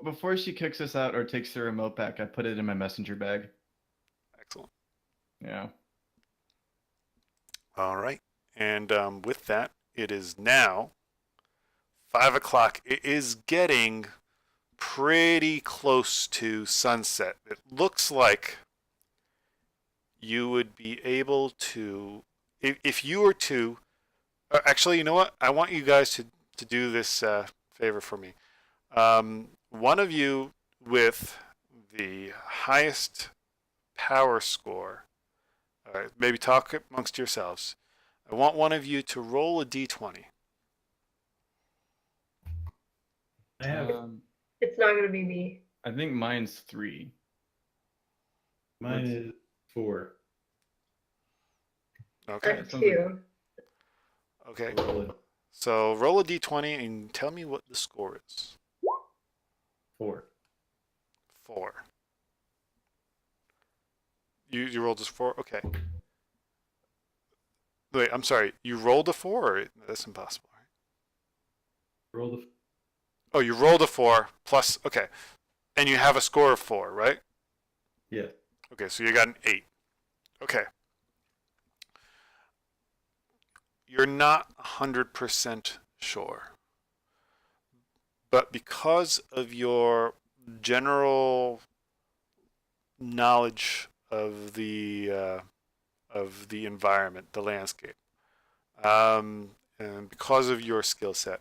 Before she kicks us out or takes the remote back, I put it in my messenger bag. Excellent. Yeah. All right. And with that, it is now 5 o'clock. It is getting pretty close to sunset. It looks like you would be able to, if you were to, actually, you know what? I want you guys to do this favor for me. One of you with the highest power score, maybe talk amongst yourselves. I want one of you to roll a d20. I have It's not going to be me. I think mine's 3. mine is 4. Okay. That's sounds like- 2. Okay. Roll it. So roll a d20 and tell me what the score is. 4. 4. You rolled this 4? Okay. Wait, I'm sorry. You rolled a 4? Or that's impossible, right? Roll the. Oh, you rolled a 4 plus, okay. And you have a score of 4, right? Yeah. Okay, so you got an 8. Okay. You're not 100% sure. But because of your general knowledge of the environment, the landscape, and because of your skill set,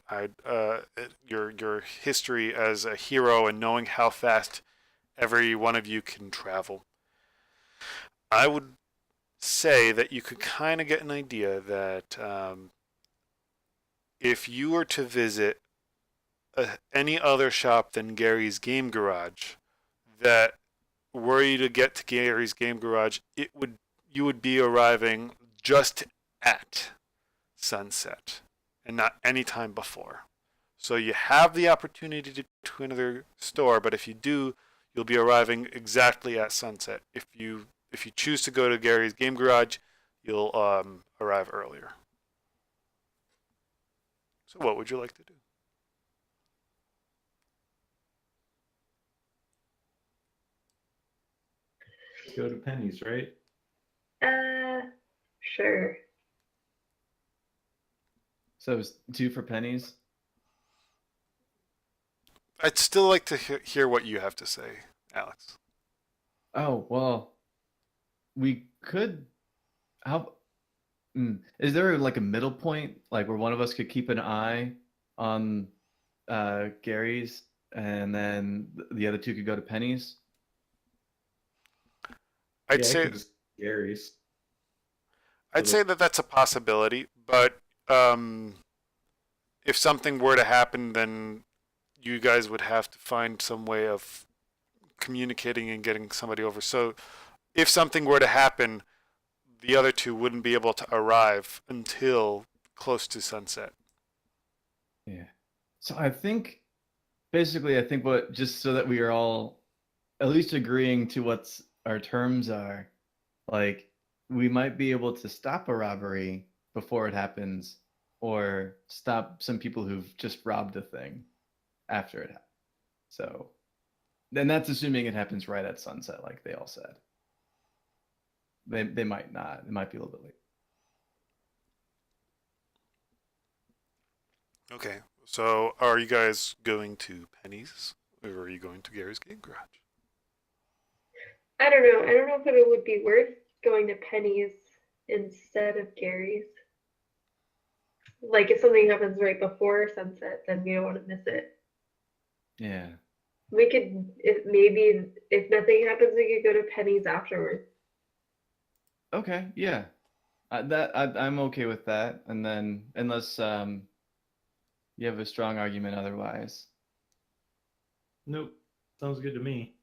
your history as a hero and knowing how fast every one of you can travel, I would say that you could kind of get an idea that if you were to visit any other shop than Gary's Game Garage, that were you to get to Gary's Game Garage, you would be arriving just at sunset and not any time before. So you have the opportunity to go to another store, but if you do, you'll be arriving exactly at sunset. If you choose to go to Gary's Game Garage, you'll arrive earlier. So what would you like to do? go to Penny's, right? Sure. So it's 2 for pennies. I'd still like to hear what you have to say, Alex. Oh, well, we could. How is there like a middle point, like where one of us could keep an eye on Gary's, and then the other 2 could go to Penny's? I'd Yeah, I say could just Gary's. I'd say that that's a possibility, but if something were to happen, then you guys would have to find some way of communicating and getting somebody over. So if something were to happen, the other 2 wouldn't be able to arrive until close to sunset. Yeah. So I think basically, I think what, just so that we are all at least agreeing to what's our terms are, like we might be able to stop a robbery before it happens, or stop some people who've just robbed a thing after it happens. So then that's assuming it happens right at sunset, like they all said. They might not. It might be a little bit late. Okay, so are you guys going to Penny's, or are you going to Gary's Game Garage? I don't know. I don't know if it would be worth going to Penny's instead of Gary's. Like if something happens right before sunset, then we don't want to miss it. Yeah. We could, maybe if nothing happens, we could go to Penny's afterwards. Okay. Yeah. I'm okay with that. And then unless you have a strong argument otherwise. Nope. Sounds good to me.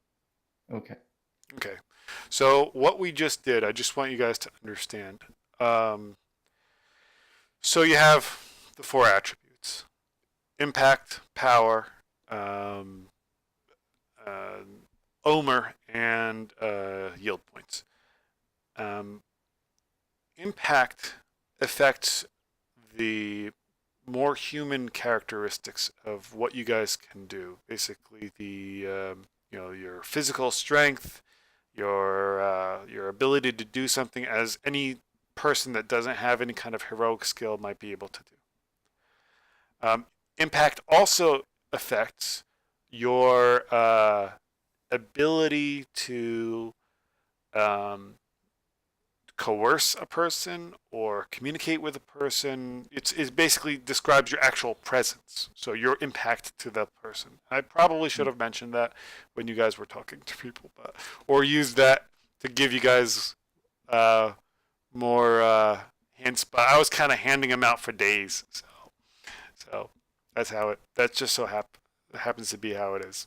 Okay. Okay, so what we just did, I just want you guys to understand. So you have the 4 attributes: impact, power, Omer, and yield points. Impact affects the more human characteristics of what you guys can do. Basically, your physical strength, your ability to do something as any person that doesn't have any kind of heroic skill might be able to do. Impact also affects your ability to coerce a person or communicate with a person. It basically describes your actual presence, so your impact to that person. I probably should have mentioned that when you guys were talking to people, or used that to give you guys more hints. But I was kind of handing them out for days, so that's how it. That just so happens to be how it is.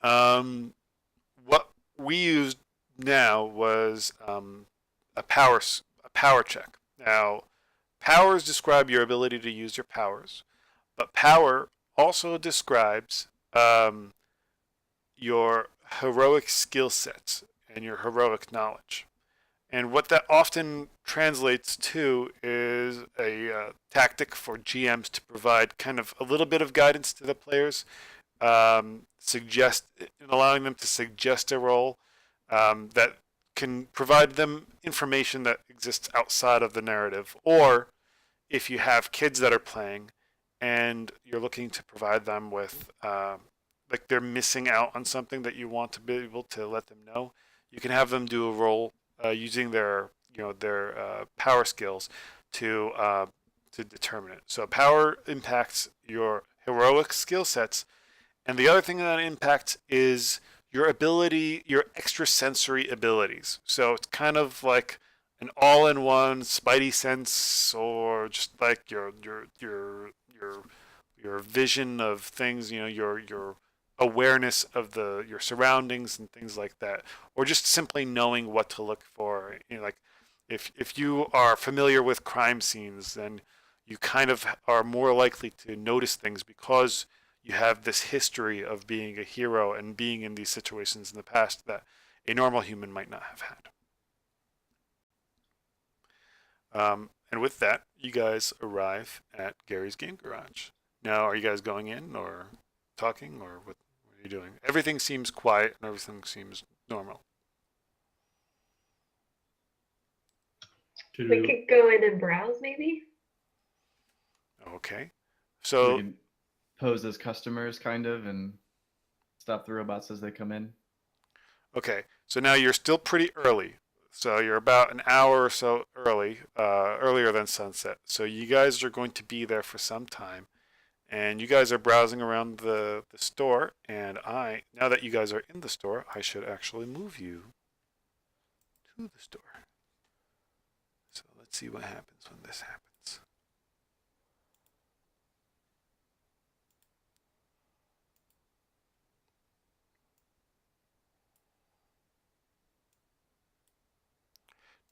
What we used now was a power check. Now, powers describe your ability to use your powers, but power also describes your heroic skill sets and your heroic knowledge. And what that often translates to is a tactic for GMs to provide kind of a little bit of guidance to the players, allowing them to suggest a role that can provide them information that exists outside of the narrative. Or if you have kids that are playing and you're looking to provide them with, like they're missing out on something that you want to be able to let them know, you can have them do a role using their power skills to determine it. So power impacts your heroic skill sets, and the other thing that impacts is your ability, your extrasensory abilities. So it's kind of like an all-in-one spidey sense, or just like your vision of things. Your awareness of your surroundings and things like that, or just simply knowing what to look for. Like if you are familiar with crime scenes, then you kind of are more likely to notice things because you have this history of being a hero and being in these situations in the past that a normal human might not have had. And with that, you guys arrive at Gary's Game Garage. Now, are you guys going in or talking, or what are you doing? Everything seems quiet and everything seems normal. to We do. could go in and browse, maybe. Okay. We So can pose as customers, kind of, and stop the robots as they come in. okay. So now you're still pretty early. So you're about an hour or so early, earlier than sunset. So you guys are going to be there for some time. And you guys are browsing around the store. And now that you guys are in the store, I should actually move you to the store. So let's see what happens when this happens.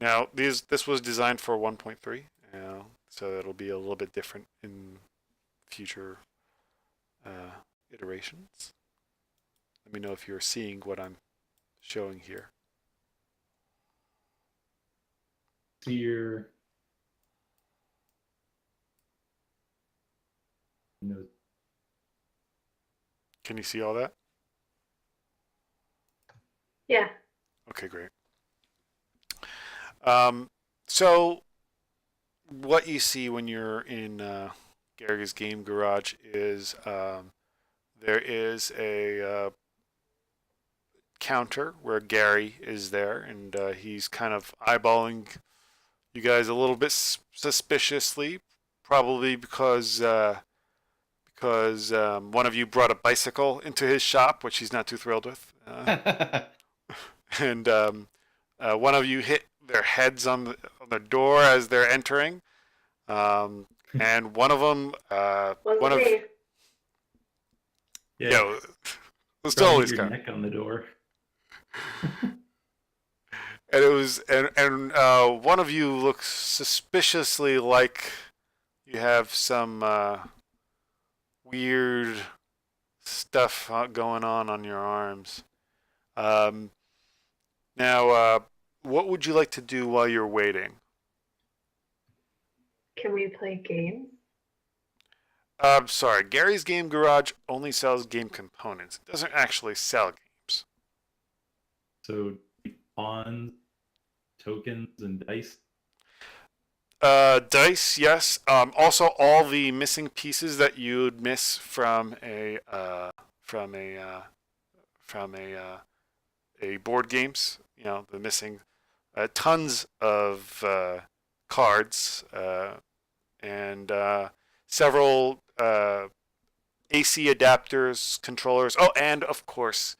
Now, this was designed for 1.3, so it'll be a little bit different in future iterations. Let me know if you're seeing what I'm showing here. See your notes. Can you see all that? Yeah. Okay, great. So what you see when you're in Gary's Game Garage is there is a counter where Gary is there, and he's kind of eyeballing you guys a little bit suspiciously, probably because one of you brought a bicycle into his shop, which he's not too thrilled with, and one of you hit their heads on the door as they're entering, and one of them, Wasn't me. yeah, it's probably always your kind. neck on the door. And it was, and one of you looks suspiciously like you have some weird stuff going on your arms. Now, what would you like to do while you're waiting? Can we play games? Sorry, Gary's Game Garage only sells game components. It doesn't actually sell games. So pawns, tokens, and dice. Dice, yes. Also, all the missing pieces that you'd miss from a board games. You know, the missing tons of cards and several AC adapters, controllers. Oh, and of course,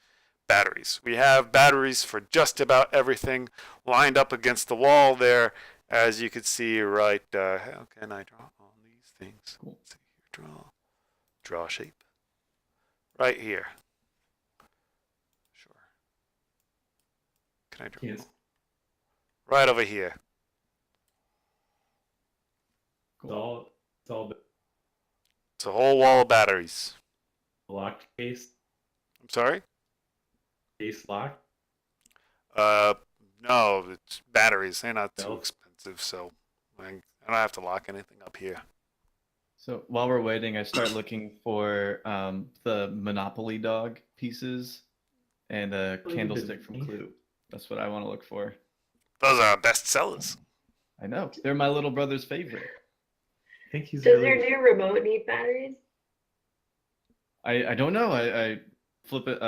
batteries. We have batteries for just about everything lined up against the wall there. As you can see, right, how can I draw all these things? Cool. Let's see here, draw shape. Right here. Sure. Can I draw? Yes. Right over here. Cool. It's all It's a whole wall of batteries. locked case. I'm sorry? Case locked. No, it's batteries. They're not too No. expensive, so I don't have to lock anything up here. So while we're waiting, I start looking for the Monopoly dog pieces and a Oh, you candlestick did. from Clue. That's what I want to look for. Those are our best sellers. I know. They're my little brother's favorite. I think he's Does really your new remote need batteries? I don't know. I flip it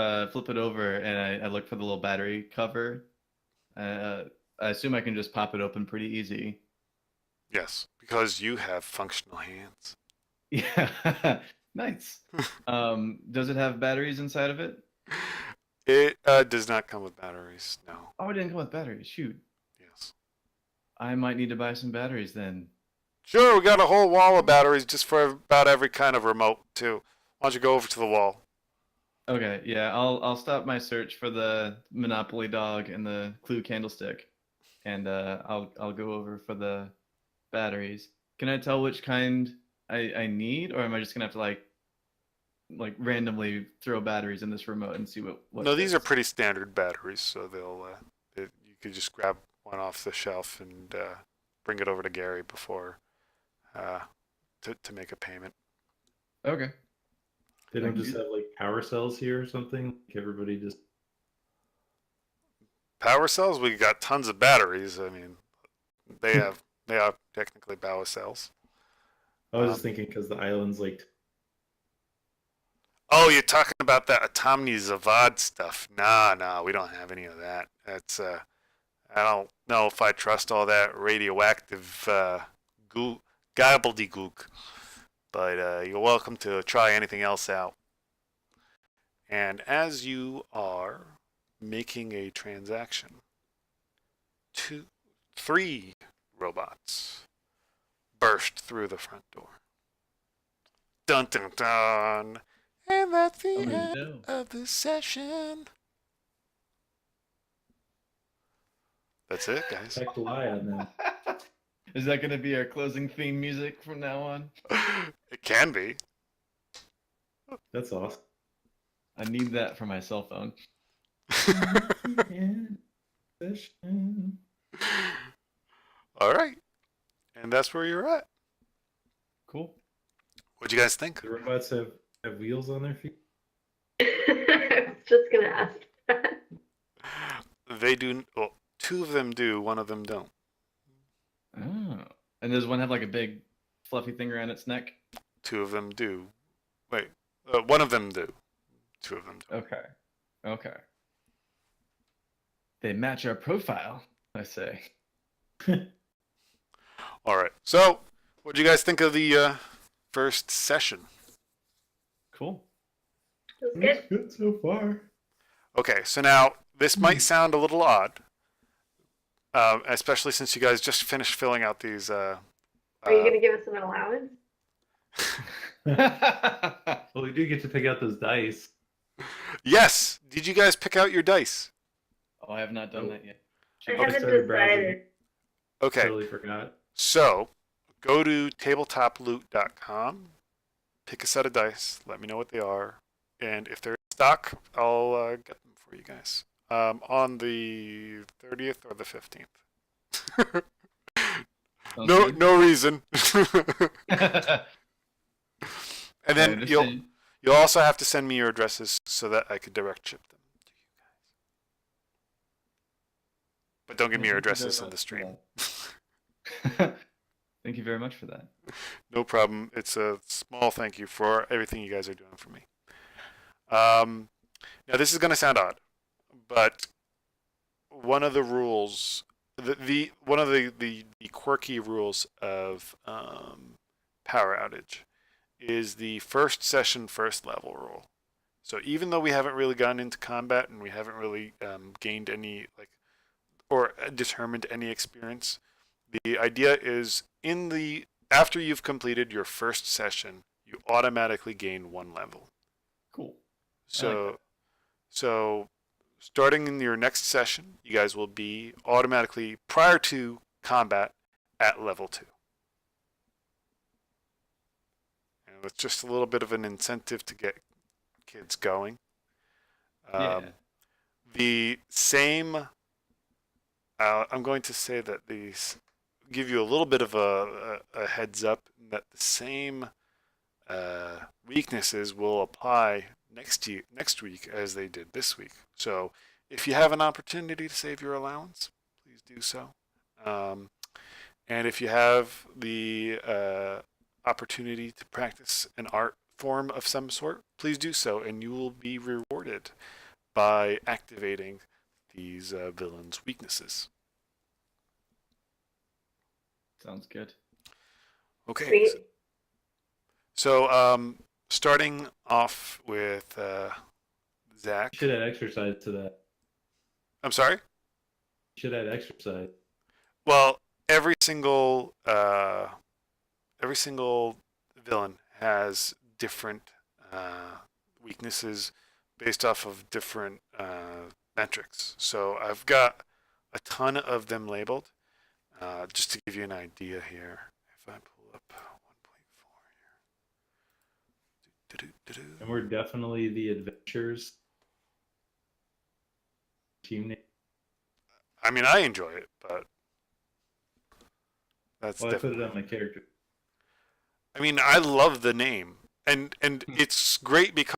over and I look for the little battery cover. I assume I can just pop it open pretty easy. Yes, because you have functional hands. Yeah. Nice. Does it have batteries inside of it? It does not come with batteries, no. Oh, it didn't come with batteries. Shoot. Yes. I might need to buy some batteries then. Sure, we got a whole wall of batteries just for about every kind of remote, too. Why don't you go over to the wall? Okay, yeah, I'll stop my search for the Monopoly dog and the Clue candlestick, and I'll go over for the batteries. Can I tell which kind I need, or am I just gonna have to like randomly throw batteries in this remote and see what No, these are fits? pretty standard batteries, so you could just grab one off the shelf and bring it over to Gary before to make a payment. Okay. They don't Thank just you. have like power cells here or something. Like everybody just Power cells, we got tons of batteries. I mean, they have They are technically bow cells. I was just thinking because the island's like. Oh, you're talking about that Atomni Zavad stuff. Nah, we don't have any of that. That's, I don't know if I trust all that radioactive gobbledygook. But you're welcome to try anything else out. And as you are making a transaction, 3 robots burst through the front door. Dun dun dun! And that's the end of the session. That's it, guys. Check the lie on them. Is that going to be our closing theme music from now on? It can be. That's awesome. I need that for my cell phone. All right. And that's where you're at. Cool. What'd you guys think? The robots have wheels on their feet. I was just gonna ask that. They do. Well, 2 of them do. 1 of them don't. Oh. And does one have like a big fluffy thing around its neck? 2 of them do. Wait. 1 of them do. 2 of them don't. Okay. They match our profile, I say. All right. So, what do you guys think of the first session? Cool. It was good. Good so far. Okay. So now this might sound a little odd, especially since you guys just finished filling out these. Are you gonna give us an allowance? Well, we do get to pick out those dice. Yes. Did you guys pick out your dice? Oh, I have not done that yet. I Okay, haven't started browsing. decided. Okay. Totally forgot. So, go to tabletoploot.com, pick a set of dice, let me know what they are, and if they're in stock, I'll get them for you guys on the 30th or the 15th. No reason. And then you'll also have to send me your addresses so that I could direct ship them to you guys. But don't give me your addresses in the stream. Thank you very much for that. No problem. It's a small thank you for everything you guys are doing for me. Now this is going to sound odd, but one of the rules, one of the quirky rules of Power Outage is the first session, first level rule. So even though we haven't really gotten into combat and we haven't really gained any or determined any experience, the idea is after you've completed your first session, you automatically gain 1 level. Cool. So starting in your next session, you guys will be automatically, prior to combat, at level 2. And it's just a little bit of an incentive to get kids going. Yeah. The same, I'm going to say that these give you a little bit of a heads up that the same weaknesses will apply next week as they did this week. So if you have an opportunity to save your allowance, please do so. And if you have the opportunity to practice an art form of some sort, please do so, and you will be rewarded by activating these villains' weaknesses. Sounds good. Okay. Sweet. So starting off with Zach. You should add exercise to that. I'm sorry? You should add exercise. Well, every single villain has different weaknesses based off of different metrics. So I've got a ton of them labeled. Just to give you an idea here, if I pull up 1.4 here. And we're definitely the adventures team name. I mean, I enjoy it, but that's Well, I put it definitely. on my character. I mean, I love the name, and it's great because